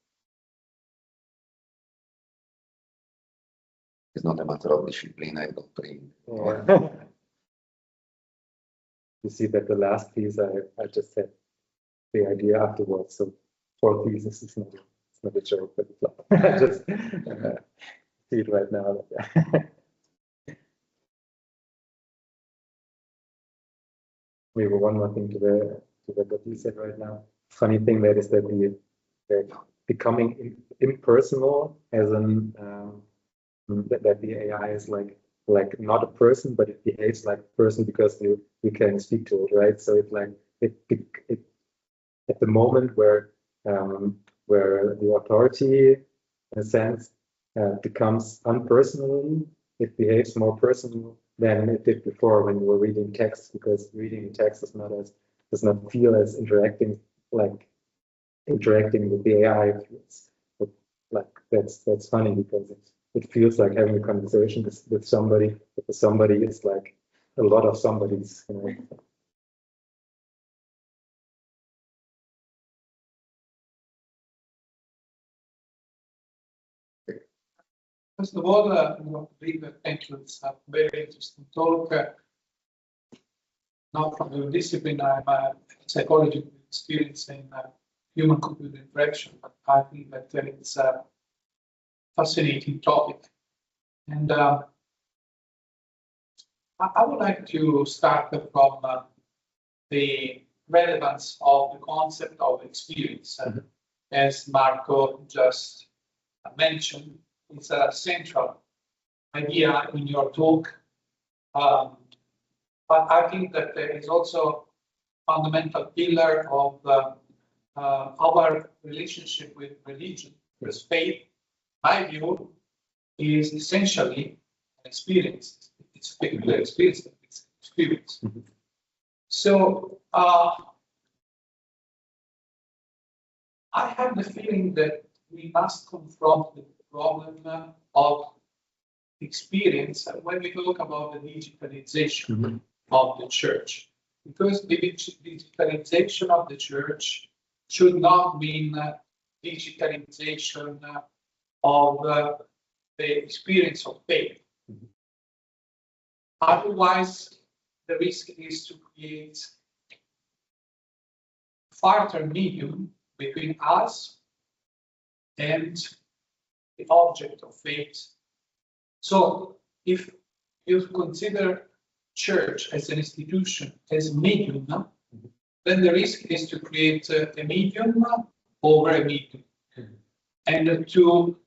It's not a matter of discipline, I doctrine. Yeah. You see that the last piece I just had the idea afterwards. So 4 pieces is not a joke, but it's like, I just see it right now. Maybe one more thing to what you said right now. Funny thing that is that we're becoming impersonal as an that the AI is like not a person, but it behaves like a person because you can speak to it, right? So it's like it at the moment where where the authority, in a sense, becomes unpersonal. It behaves more personal than it did before when you were reading text, because reading text does not feel as interacting with the AI feels. But like that's funny, because it feels like having a conversation with somebody, but the somebody is like a lot of somebodies, you know. First of all, Linder, thank you. It's a very interesting talk. Not from your discipline, I'm a psychology with experience in human-computer interaction, but I think that it's a fascinating topic. And I would like to start from the relevance of the concept of experience. As Marco just mentioned, it's a central idea in your talk. But I think that there is also a fundamental pillar of our relationship with religion, because faith, my view, is essentially an experience. It's a particular experience. It's an experience. So I have the feeling that we must confront the problem of experience when we talk about the digitalization of the church, because the digitalization of the church should not mean digitalization of the experience of faith. Otherwise, the risk is to create a further medium between us and the object of faith. So if you consider church as an institution, as a medium, then the risk is to create a medium over a medium, and to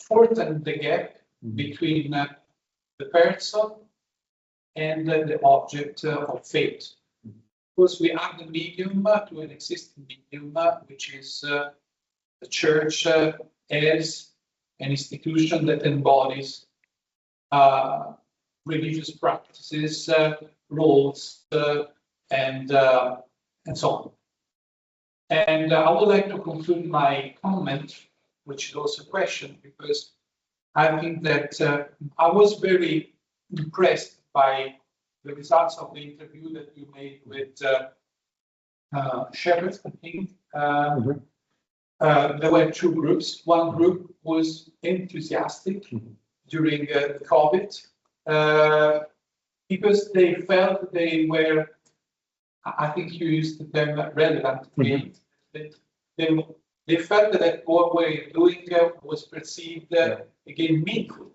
shorten the gap between the person and the object of faith. Because we are the medium to an existing medium, which is the church as an institution that embodies religious practices, roles, and so on. And I would like to conclude my comment, which is also a question, because I think that I was very impressed by the results of the interview that you made with Shepard, I think. There were two groups. One group was enthusiastic during COVID because they felt they were, I think you used the term relevant. They felt that what we're doing was perceived again meaningful.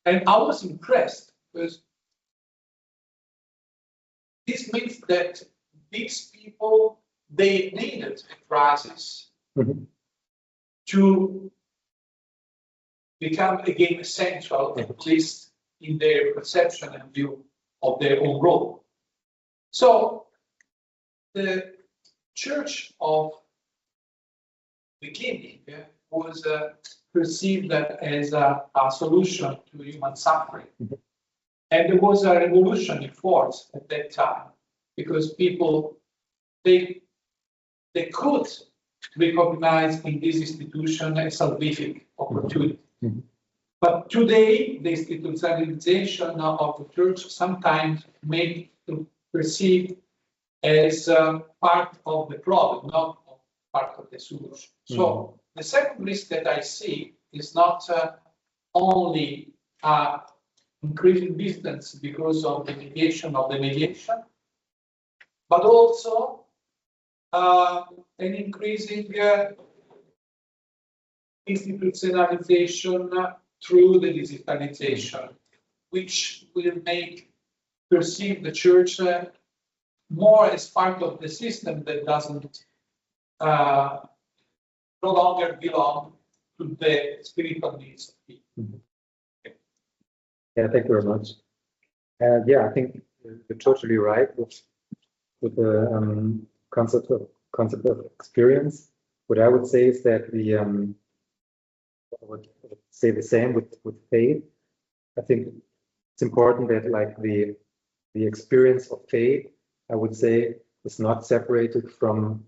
And I was impressed, because this means that these people, they needed a crisis to become again central, at least in their perception and view of their own role. So the church of beginning was perceived as a solution to human suffering. And there was a revolution in force at that time, because people, they could recognize in this institution a salvific opportunity. But today, the institutionalization of the church sometimes made it perceived as part of the problem, not part of the solution. So the second risk that I see is not only increasing distance because of the negation of the mediation, but also an increasing institutionalization through the digitalization, which will perceive the church more as part of the system that doesn't no longer belong to the spiritual needs of people. Yeah, thank you very much. Yeah, I think you're totally right with the concept of concept of experience. What I would say is that I would say the same with faith. I think it's important that like the experience of faith, I would say, is not separated from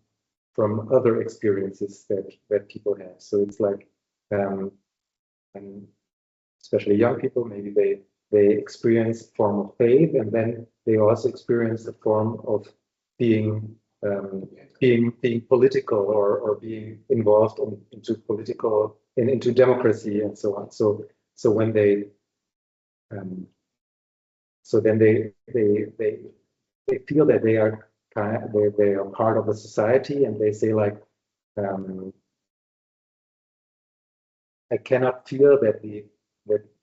other experiences that people have. So it's like, and especially young people, maybe they experience a form of faith, and then they also experience a form of being political or being involved into democracy and so on. So when they so then they feel that they are they are part of a society, and they say like, I cannot feel that the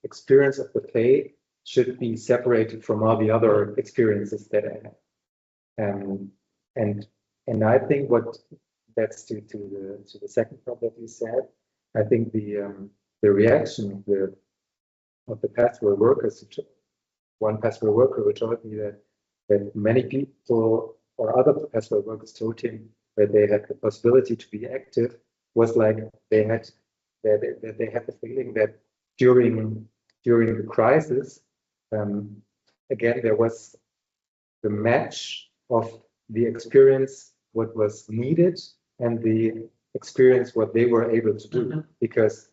experience of the faith should be separated from all the other experiences that I have. And I think that's to the second part that you said. I think the reaction of the pastoral workers, one pastoral worker who told me that many people or other pastoral workers told him that they had the possibility to be active, was like they had the feeling that during the crisis, again, there was the match of the experience, what was needed, and the experience, what they were able to do. Because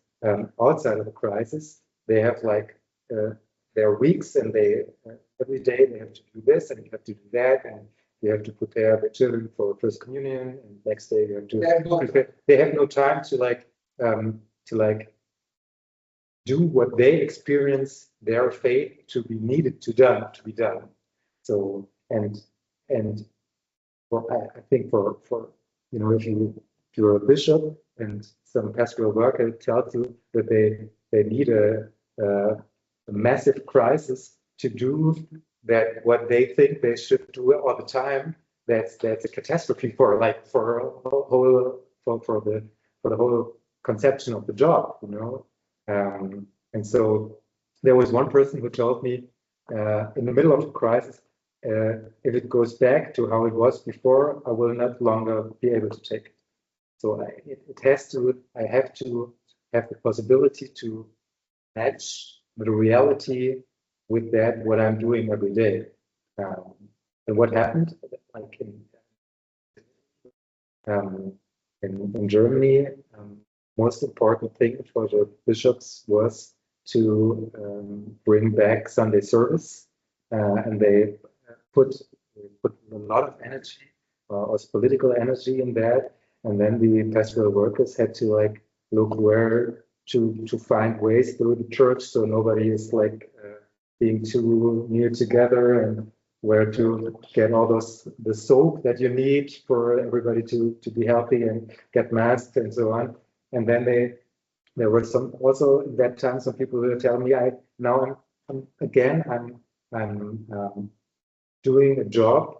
outside of the crisis, they have like their weeks, and they every day they have to do this and you have to do that, and you have to prepare the children for first communion, and next day you have to prepare. They have no time to do what they experience their faith to be needed to be done. So and well, I think for if you're a bishop and some pastoral worker tells you that they need a massive crisis to do that what they think they should do all the time, that's a catastrophe for the whole conception of the job, and so there was one person who told me in the middle of the crisis, if it goes back to how it was before, I will not longer be able to take it. So I have to have the possibility to match the reality with that, what I'm doing every day. And what happened, like in Germany, most important thing for the bishops was to bring back Sunday service, and they put a lot of energy, also political energy in that. And then the pastoral workers had to like look where to find ways through the church, so nobody is like being too near together, and where to get all the soap that you need for everybody to be healthy and get masked and so on. And then there were some also at that time some people who were telling me I'm doing a job,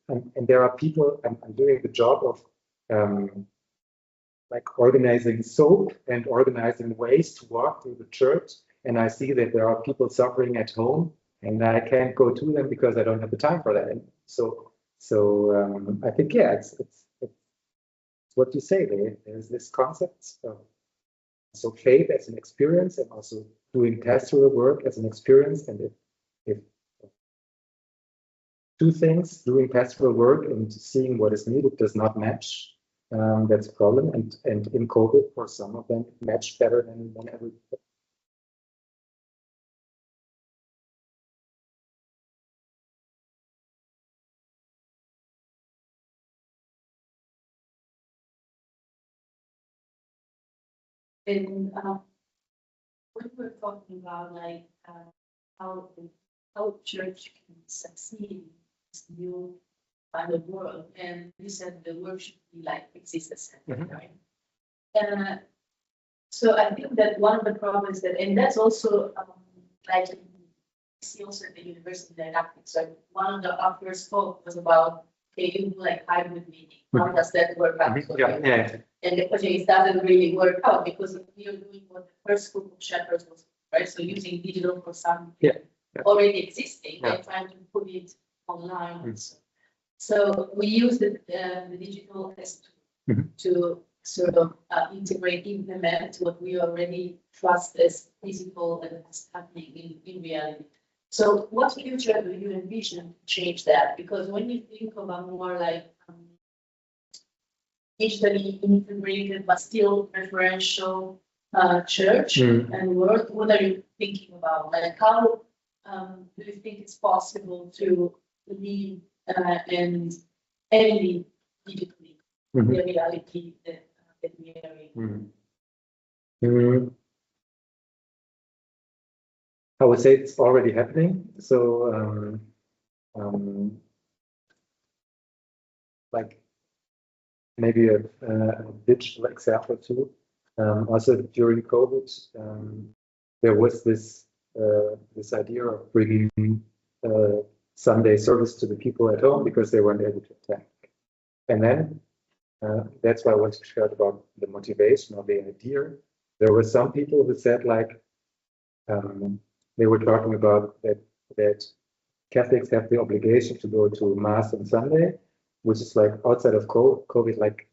and there are people, I'm doing the job of like organizing soap and organizing ways to walk through the church, and I see that there are people suffering at home, and I can't go to them because I don't have the time for that. And so I think it's what you say. There's this concept of so faith as an experience, and also doing pastoral work as an experience. And if two things, doing pastoral work and seeing what is needed, does not match, that's a problem. And in COVID, for some of them, it matched better than ever. And when we're talking about like how church can succeed in this new kind of world, and you said the world should be like exist as right? So I think that one of the problems and that's also like see also at the university didactic. So one of our first talk was about you do like hybrid meeting. How does that work out? Yeah. And the project doesn't really work out because we are doing what the first group of shepherds was, right? So using digital for something already existing and trying to put it online. So we use the digital as to sort of implement what we already trust as physical and as happening in reality. So what future do you envision to change that? Because when you think of a more like digitally integrated but still referential church and world, what are you thinking about? Like how do you think it's possible to live and live digitally the reality that we are in? I would say it's already happening. So, like maybe a digital example too. Also during COVID, there was this idea of bringing Sunday service to the people at home because they weren't able to attend. And then that's why I want to share about the motivation or the idea. There were some people who said like, they were talking about that Catholics have the obligation to go to Mass on Sunday, which is like outside of COVID, like,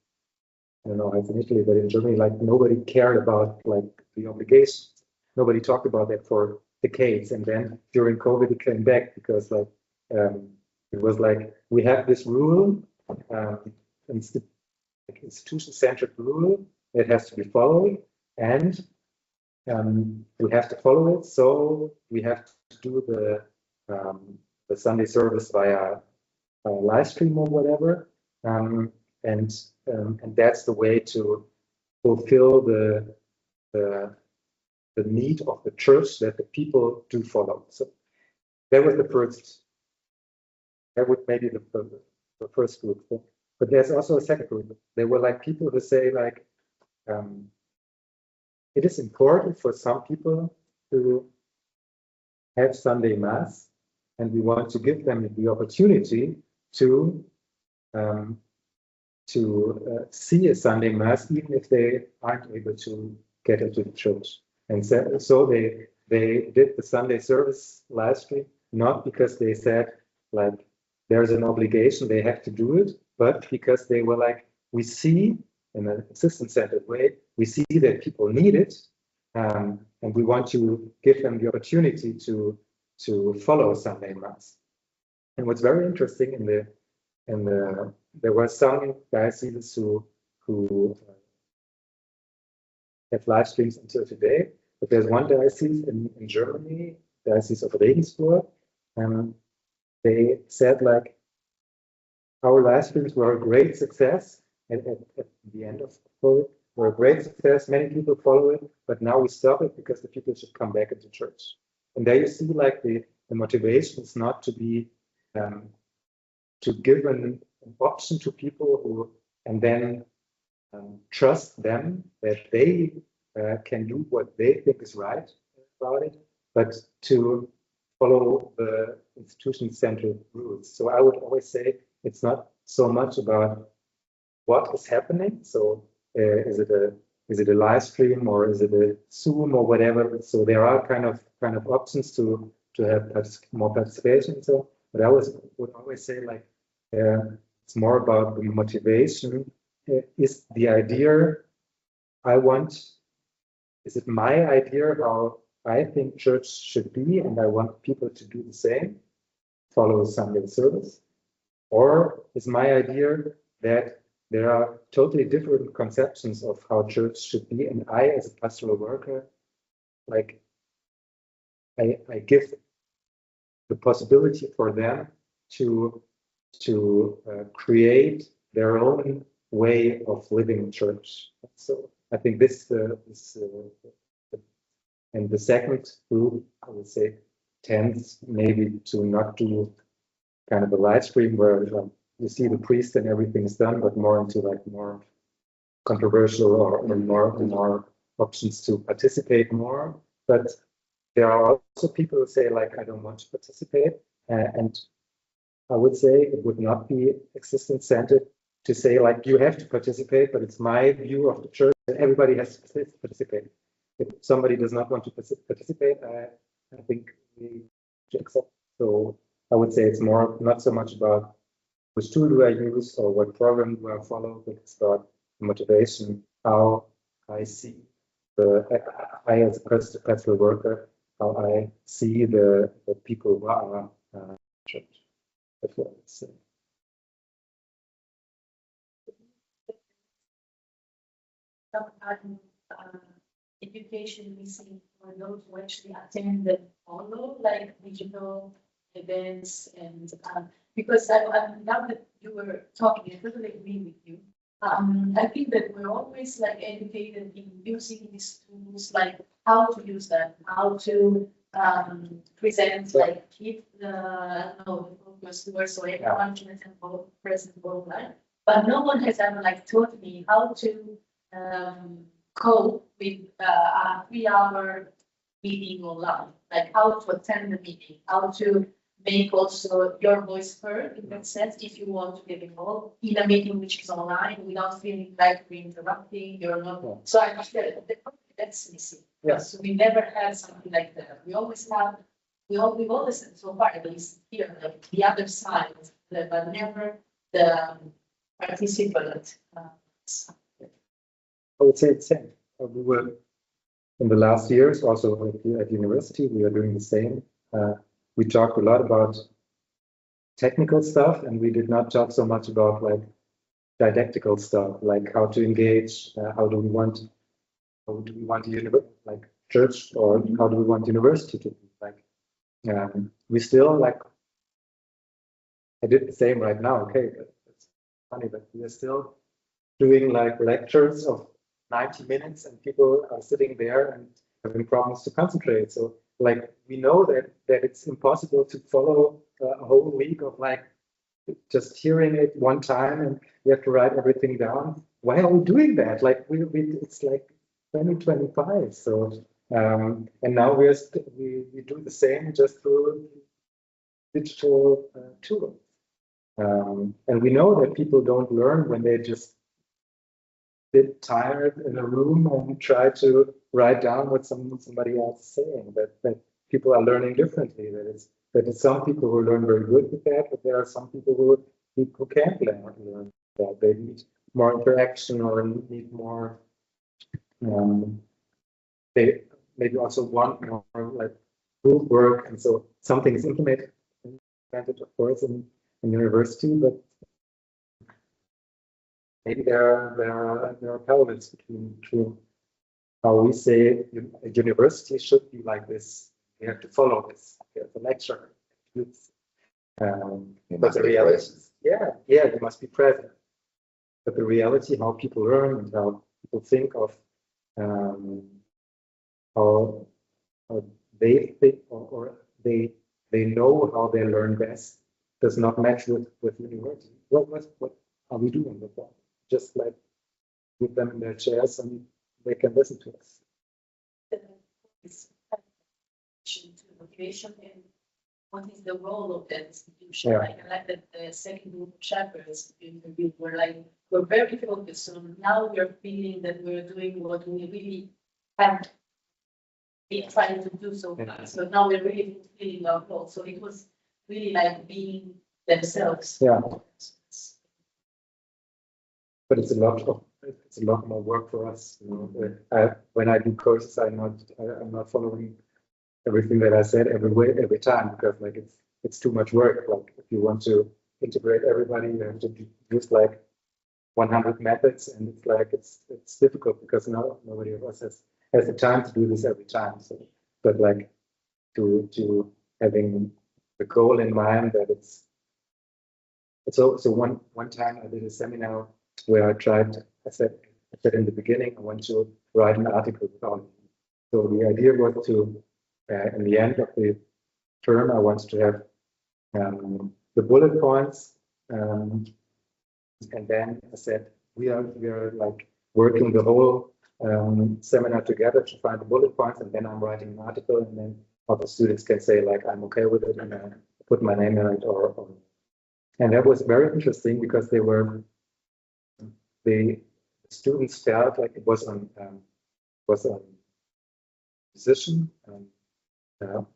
I don't know how it's in Italy, but in Germany, like nobody cared about like the obligation. Nobody talked about that for decades. And then during COVID, it came back because like, it was like, we have this rule, institution-centered rule that has to be followed. And we have to follow it, so we have to do the Sunday service via live stream or whatever, and that's the way to fulfill the need of the church that the people do follow. So that was the first. That would maybe the first group, but there's also a second group. They were like people who say like. It is important for some people to have Sunday Mass, and we want to give them the opportunity to see a Sunday Mass, even if they aren't able to get into the church. And so they did the Sunday service live stream, not because they said like there's an obligation, they have to do it, but because they were like, we see in an assistance-centered way, we see that people need it, and we want to give them the opportunity to follow Sunday Mass. And what's very interesting there were some dioceses who have live streams until today, but there's one diocese in Germany, Diocese of Regensburg, and they said like, our live streams were a great success at the end of COVID. Were a great success. Many people follow it, but now we stop it because the people should come back into church. And there you see, like the motivation is not to be to give an option to people who and then trust them that they can do what they think is right about it, but to follow the institution-centered rules. So I would always say it's not so much about what is happening. So is it a live stream or is it a Zoom or whatever? So there are kind of options to have more participation. So, but I would always say like it's more about the motivation. Is the idea is it my idea how I think church should be, and I want people to do the same, follow Sunday service? Or is my idea that there are totally different conceptions of how church should be, and I, as a pastoral worker, like I give the possibility for them to create their own way of living church. So I think this and the second group, I would say, tends maybe to not do kind of a live stream where you see the priest and everything is done, but more into like more controversial or more options to participate more. But there are also people who say like, I don't want to participate. And I would say it would not be existence-centered to say like, you have to participate, but it's my view of the church that everybody has to participate. If somebody does not want to participate, I think we should accept. So I would say it's more not so much about which tool do I use or what program do I follow, but it's about motivation, how I see I as a pastoral worker, how I see the people who are church. That's what I would say. Education missing for those who actually attend and follow like digital events and because now that you were talking, I totally agree with you. I think that we're always like educated in using these tools, like how to use them, how to present, like keep the focus towards so everyone can attend both present both live. But no one has ever like taught me how to cope with a 3-hour meeting online, like how to attend the meeting, how to make also your voice heard in that sense if you want to get involved in a meeting which is online without feeling like we're interrupting, you're not. Yeah. So I think that's missing. Yeah. So we never had something like that. We've always had so far, at least here, like the other side, but never the participant. I would say it's same. We were in the last years also at university, we are doing the same. We talked a lot about technical stuff, and we did not talk so much about like didactical stuff, like how to engage, how do we want like church, or how do we want university to be like. We still like. I did the same right now. Okay, but it's funny, but we are still doing like lectures of 90 minutes, and people are sitting there and having problems to concentrate. So like we know that it's impossible to follow a whole week of like just hearing it one time, and we have to write everything down. Why are we doing that? Like we it's like 2025. So and now we do the same just through digital tools. And we know that people don't learn when they just sit tired in a room and try to write down what somebody else is saying. That people are learning differently. That it's some people who learn very good with that, but there are some people who can't learn that. They need more interaction or need more. They maybe also want more like group work, and so something is implemented, of course, in university, but maybe there are parallels between how we say a university should be like this. We have to follow this. There's a lecture. But the reality, you must be present. But the reality, how people learn and how people think of how they think or they know how they learn best, does not match with university. What are we doing with that? Just like put them in their chairs and they can listen to us. Motivation, and what is the role of that institution? Yeah. Like I like that the second group of shepherds interviewed we're very focused on now we're feeling that we're doing what we really have been trying to do so far. Yeah. So now we're really feeling our role. So it was really like being themselves. Yeah. But it's a lot more work for us. You know, when I do courses, I'm not following everything that I said every time, because like it's too much work. Like if you want to integrate everybody, you have to use like 100 methods, and it's like it's difficult because nobody of us has the time to do this every time. So, but like to having the goal in mind that it's so one time I did a seminar where I said in the beginning I want to write an article about it. So the idea was to in the end of the term I wanted to have the bullet points, and then I said we are like working the whole seminar together to find the bullet points, and then I'm writing an article, and then other students can say like I'm okay with it, and I put my name in it, or and that was very interesting because the students felt like it was on musician.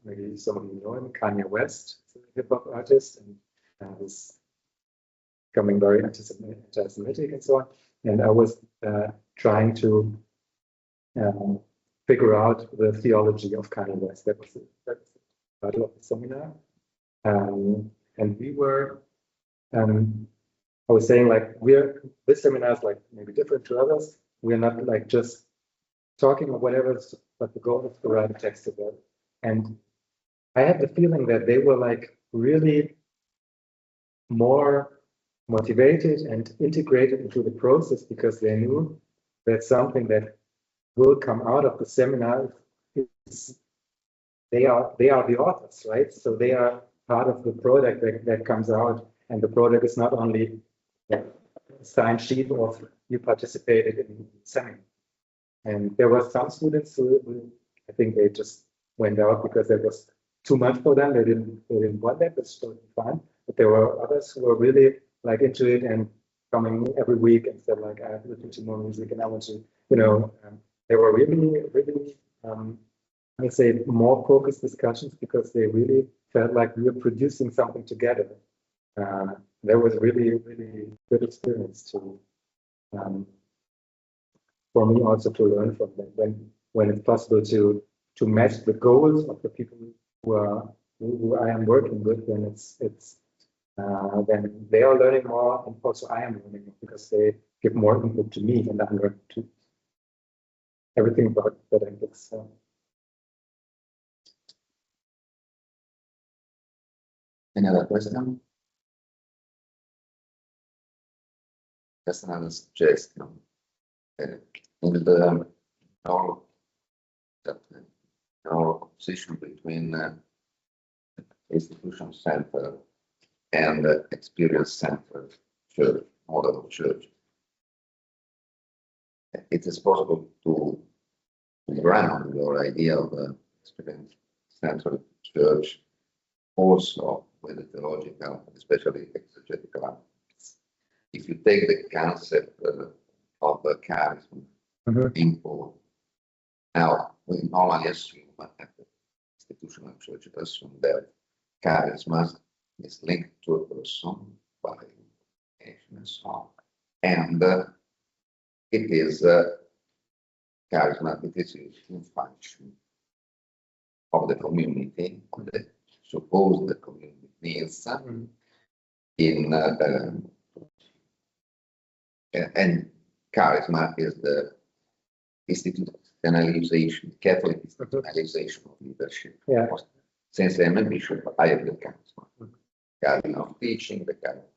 Maybe some of you know him, Kanye West, a hip hop artist, and this becoming very anti-Semitic and so on. And I was trying to figure out the theology of kindness. That was the title of the seminar. And we were, I was saying, like, this seminar is like maybe different to others. We're not like just talking or whatever, but the goal is to write a text about it. And I had the feeling that they were like really more motivated and integrated into the process because they knew that something that will come out of the seminar is they are the authors, right? So they are part of the product that comes out, and the product is not only a signed sheet of you participated in the seminar. And there were some students who I think they just went out because it was too much for them. They didn't want that. That's totally fine. But there were others who were really like into it and coming every week and said like, I have to listen to more music and I want to, they were really, I say more focused discussions because they really felt like we were producing something together. That was really, really good experience to, for me also to learn from them when it's possible to match the goals of the people who I am working with, then then they are learning more and also I am learning more because they give more input to me and I learn to everything about that I guess. So. Any other question? Just another suggestion. In our position between institution center and experience center church, model of church, it is possible to ground your idea of experience center church also with the theological, especially exegetical aspects. If you take the concept of the charism import, now we normally assume at the institutional church assume that charisma is linked to a person by education and so on. And it is charisma, it is in function of the community, of the supposed community needs in and charisma is the institutionalization, Catholic institutionalization of leadership. Yeah. Since I am a bishop, I have the charisma. Charisma of teaching, the charisma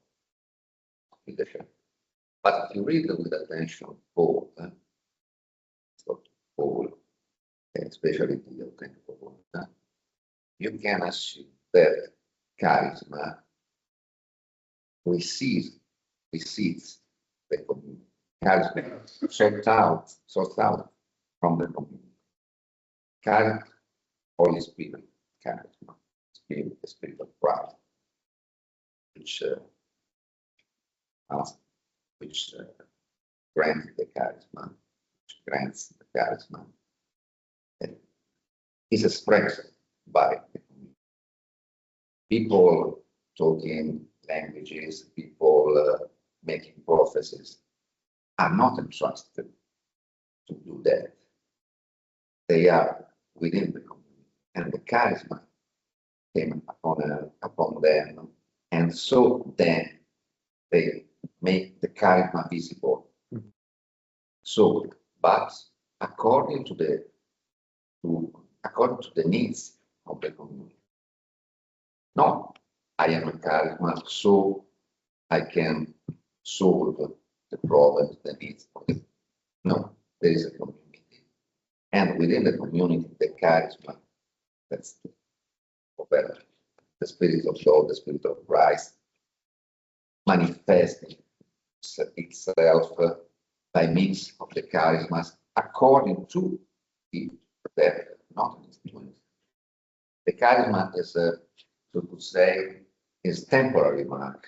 of leadership. But if you read with attention Paul, especially the Paul, you can assume that charisma receives the community. Charisma sorts out from the community. Charisma, Holy Spirit, charisma, Spirit, the Spirit of Christ, which grants the charisma, which grants the charisma, is expressed by the community. People talking languages, people making prophecies are not entrusted to do that. They are within the community, and the charisma came upon them, and so then they make the charisma visible. So, but according to the needs of the community. No, I am a charisma, so I can solve the problems, the needs of the. No, there is a community, and within the community, the charisma, that's the Spirit of God, the Spirit of Christ, manifesting itself by means of the charismas according to the not institution. The charisma is so to say, is temporary mark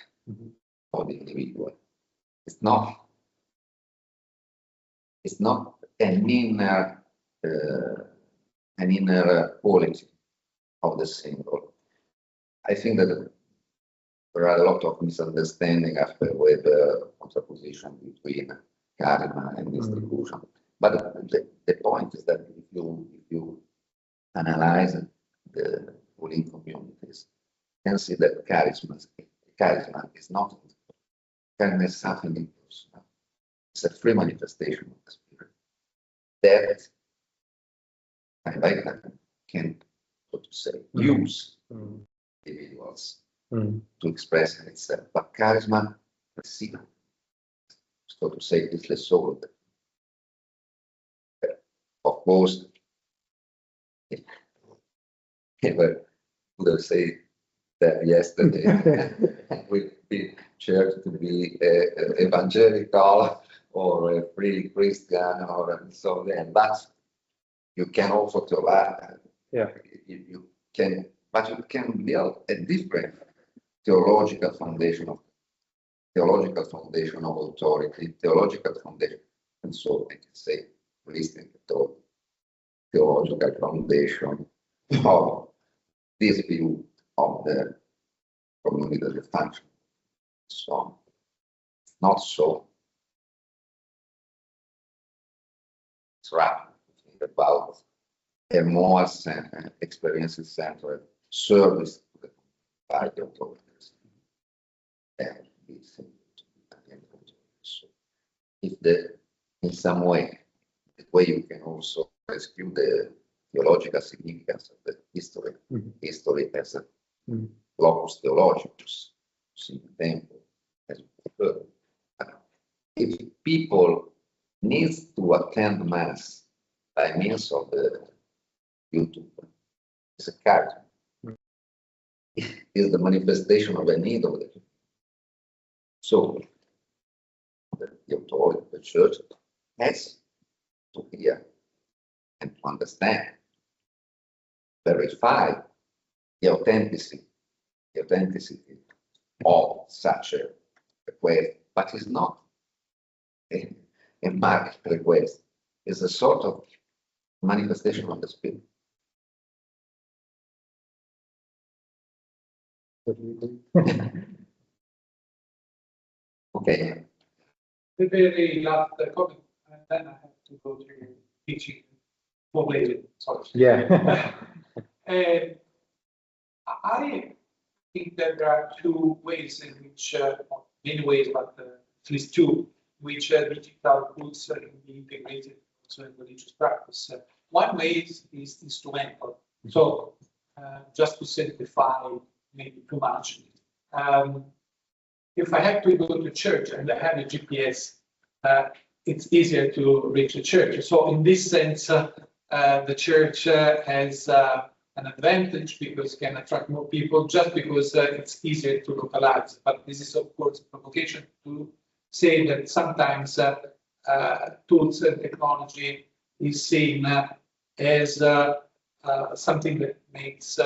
of the individual. It's not an inner quality of the single. I think that there are a lot of misunderstanding after with the contraposition between charisma and distribution. But the point is that if you analyze the ruling communities, you can see that charisma is not charisma is something impersonal. It's a free manifestation of the spirit that time by time can, so to say, use individuals to express itself. But charisma, so to say, is the soul of the. Of course, never would have said that yesterday with the church to be evangelical or a free Christian or so then, but you can also tell that you can, but you can build a different theological foundation of authority, theological foundation, and so I can say, listening to theological foundation of this view of the community as a function. So, not so. It's right to think about a more experience-centered service to the party authorities. And so if in some way, the way you can also rescue the theological significance of the history, history as a locus theologicus, temple, as if people need to attend mass by means of the YouTube, it's a charisma. Is the manifestation of a need of the people. So the authority, the church, has to hear and to understand, verify the authenticity of such a request, but it's not a marked request. It's a sort of manifestation of the spirit. Okay. The very last comment, and then I have to go to teaching more later. Sorry. Yeah. I think that there are two ways in which, many ways, but at least two, which digital tools can be integrated also in religious practice. One way is instrumental. So, just to simplify, maybe too much. If I have to go to church and I have a GPS, it's easier to reach a church. So in this sense, the church has an advantage because it can attract more people just because it's easier to localize. But this is, of course, a provocation to say that sometimes tools and technology is seen as something that makes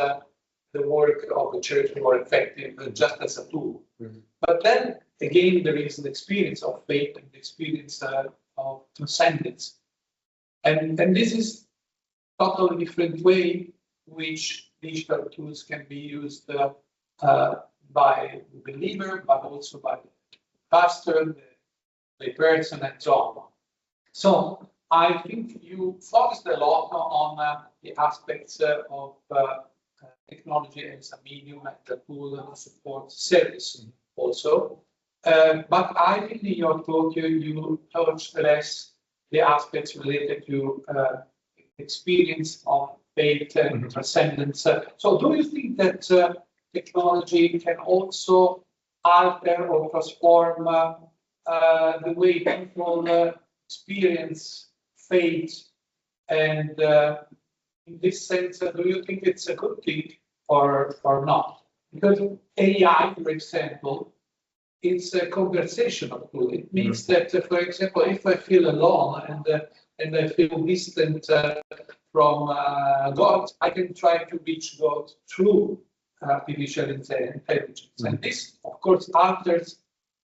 the work of the church more effective just as a tool. But then again, there is the experience of faith and the experience of transcendence. And this is totally different way which digital tools can be used by the believer, but also by the pastor, the person, and so on. So I think you focused a lot on the aspects of technology as a medium and a tool and a support service also. But I think in your talk you touched less the aspects related to experience of faith and transcendence. So do you think that technology can also alter or transform the way people experience faith? And in this sense, do you think it's a good thing or not? Because AI, for example, it's a conversational tool. It means that, for example, if I feel alone and I feel distant from God, I can try to reach God through artificial intelligence. And this, of course, alters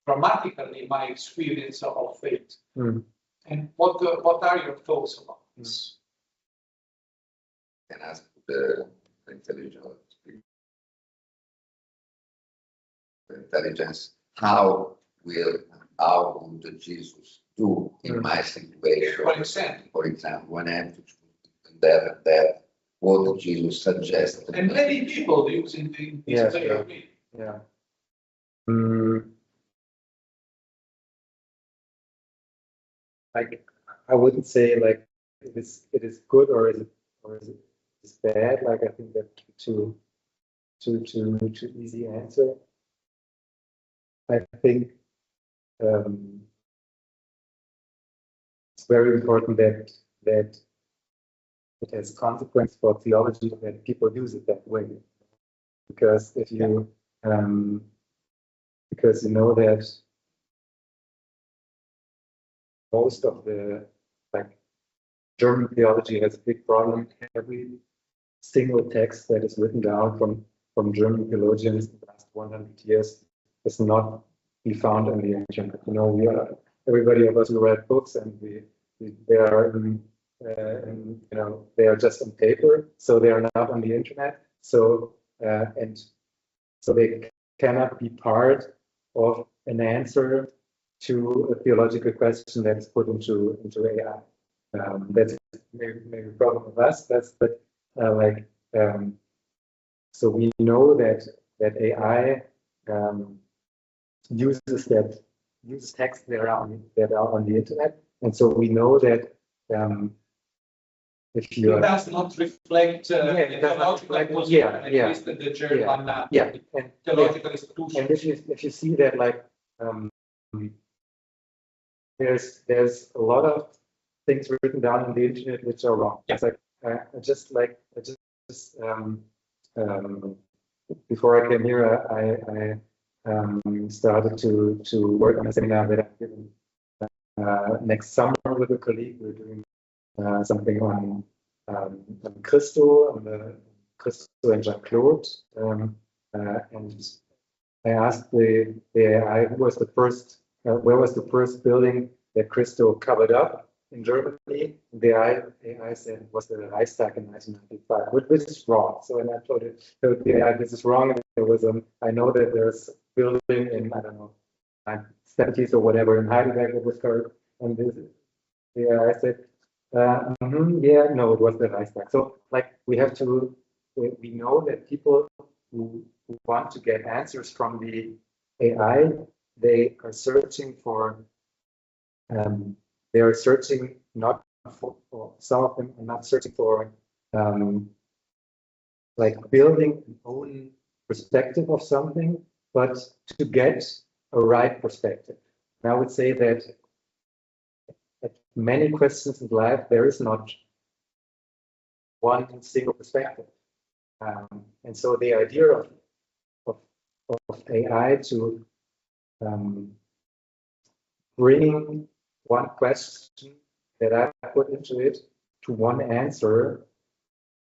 dramatically my experience of faith. And what are your thoughts about this? Can ask the intelligence. intelligence, how would Jesus do in my situation? For example, when I have to choose between that and that, what did Jesus suggest? And many people using this way of reading. Yeah. Like, I wouldn't say like it is good or is it bad. Like, I think that's too easy answer. I think it's very important that it has consequence for theology that people use it that way. Because if you because you know that most of the German theology has a big problem. Every single text that is written down from German theologians in the last 100 years is not be found on the internet. You know, everybody of us who read books, and they are they are just on paper, so they are not on the internet. So and so they cannot be part of an answer to a theological question that's put into AI. That's maybe a problem with us. So we know that AI uses text that are on the internet, and so we know that if you it does not reflect theological at least the German theological institution. And if you see that there's a lot of things written down on the internet which are wrong. It's like before I came here, I started to work on a seminar that I'm giving next summer with a colleague. We're doing something on Christo, on the Christo and Jean-Claude, and I asked the AI who was the first, where was the first building that Christo covered up in Germany. The AI said it was the Reichstag in 1995, which is wrong. So when I told the AI this is wrong, and there was I know that there's a building in, I don't know, 70s or whatever in Heidelberg that was covered, and the AI said, yeah, no, it was the Reichstag. So we know that people who want to get answers from the AI, they are searching for, not for some of them are not searching for building an own perspective of something, but to get a right perspective. And I would say that at many questions in life, there is not one single perspective. And so the idea of AI to bring one question that I put into it to one answer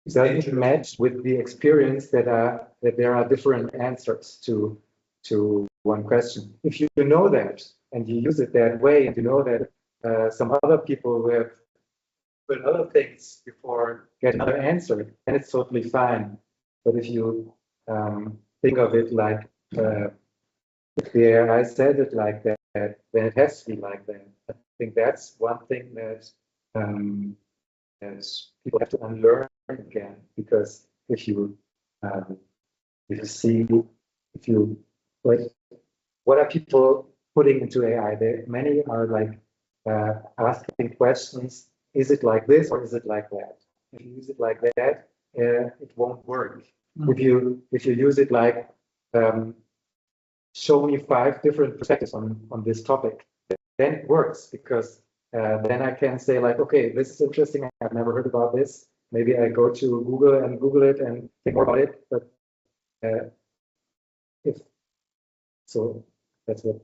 doesn't match with the experience that there are different answers to one question. If you know that and you use it that way, and you know that some other people who have put other things before get another answer, then it's totally fine. But if you think of it like if the AI said it like that, then it has to be like that. I think that's one thing that people have to unlearn again, because if you what are people putting into AI? Many are asking questions. Is it like this or is it like that? If you use it like that, it won't work. Mm-hmm. If you use it like show me 5 different perspectives on this topic, then it works, because then I can say okay, this is interesting. I've never heard about this. Maybe I go to Google and Google it and think more about it. But so that's what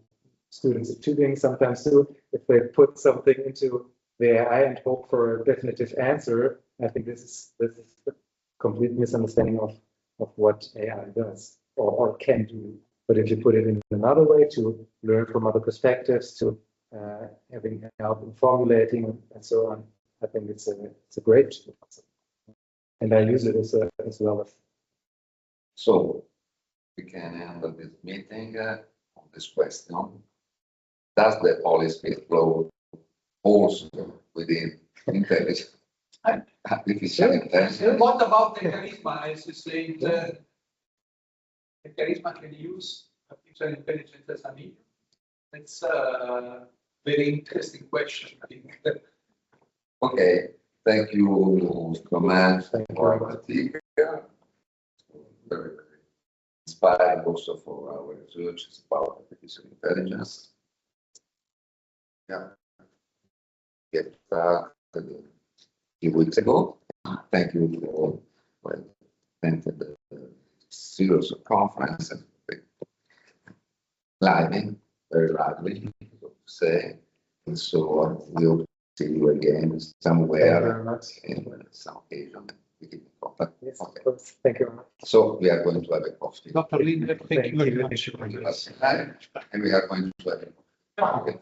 students at Tübingen sometimes do. If they put something into the AI and hope for a definitive answer, I think this is a complete misunderstanding of what AI does or can do. But if you put it in another way to learn from other perspectives, to having help in formulating and so on, I think it's a great concept. And I use it as well. So we can handle this meeting on this question. Does the Holy Spirit flow also within intelligence? Artificial intelligence? What about the charisma? As you say, the charisma can use artificial intelligence as a medium? That's a very interesting question, I think. Okay, thank you, Mr. Mann, Thank you. for the very inspiring also for our research about artificial intelligence. Yeah. Get started a few weeks ago. Thank you for attending the series of conference and lively, very lively, so to say. And so we hope to see you again Thank you somewhere very much. in some occasion. We keep in contact. Yes, Okay. of course. Thank you very much. So we are going to have a coffee. Dr. Linder, thank you very much. And we are going to have a coffee.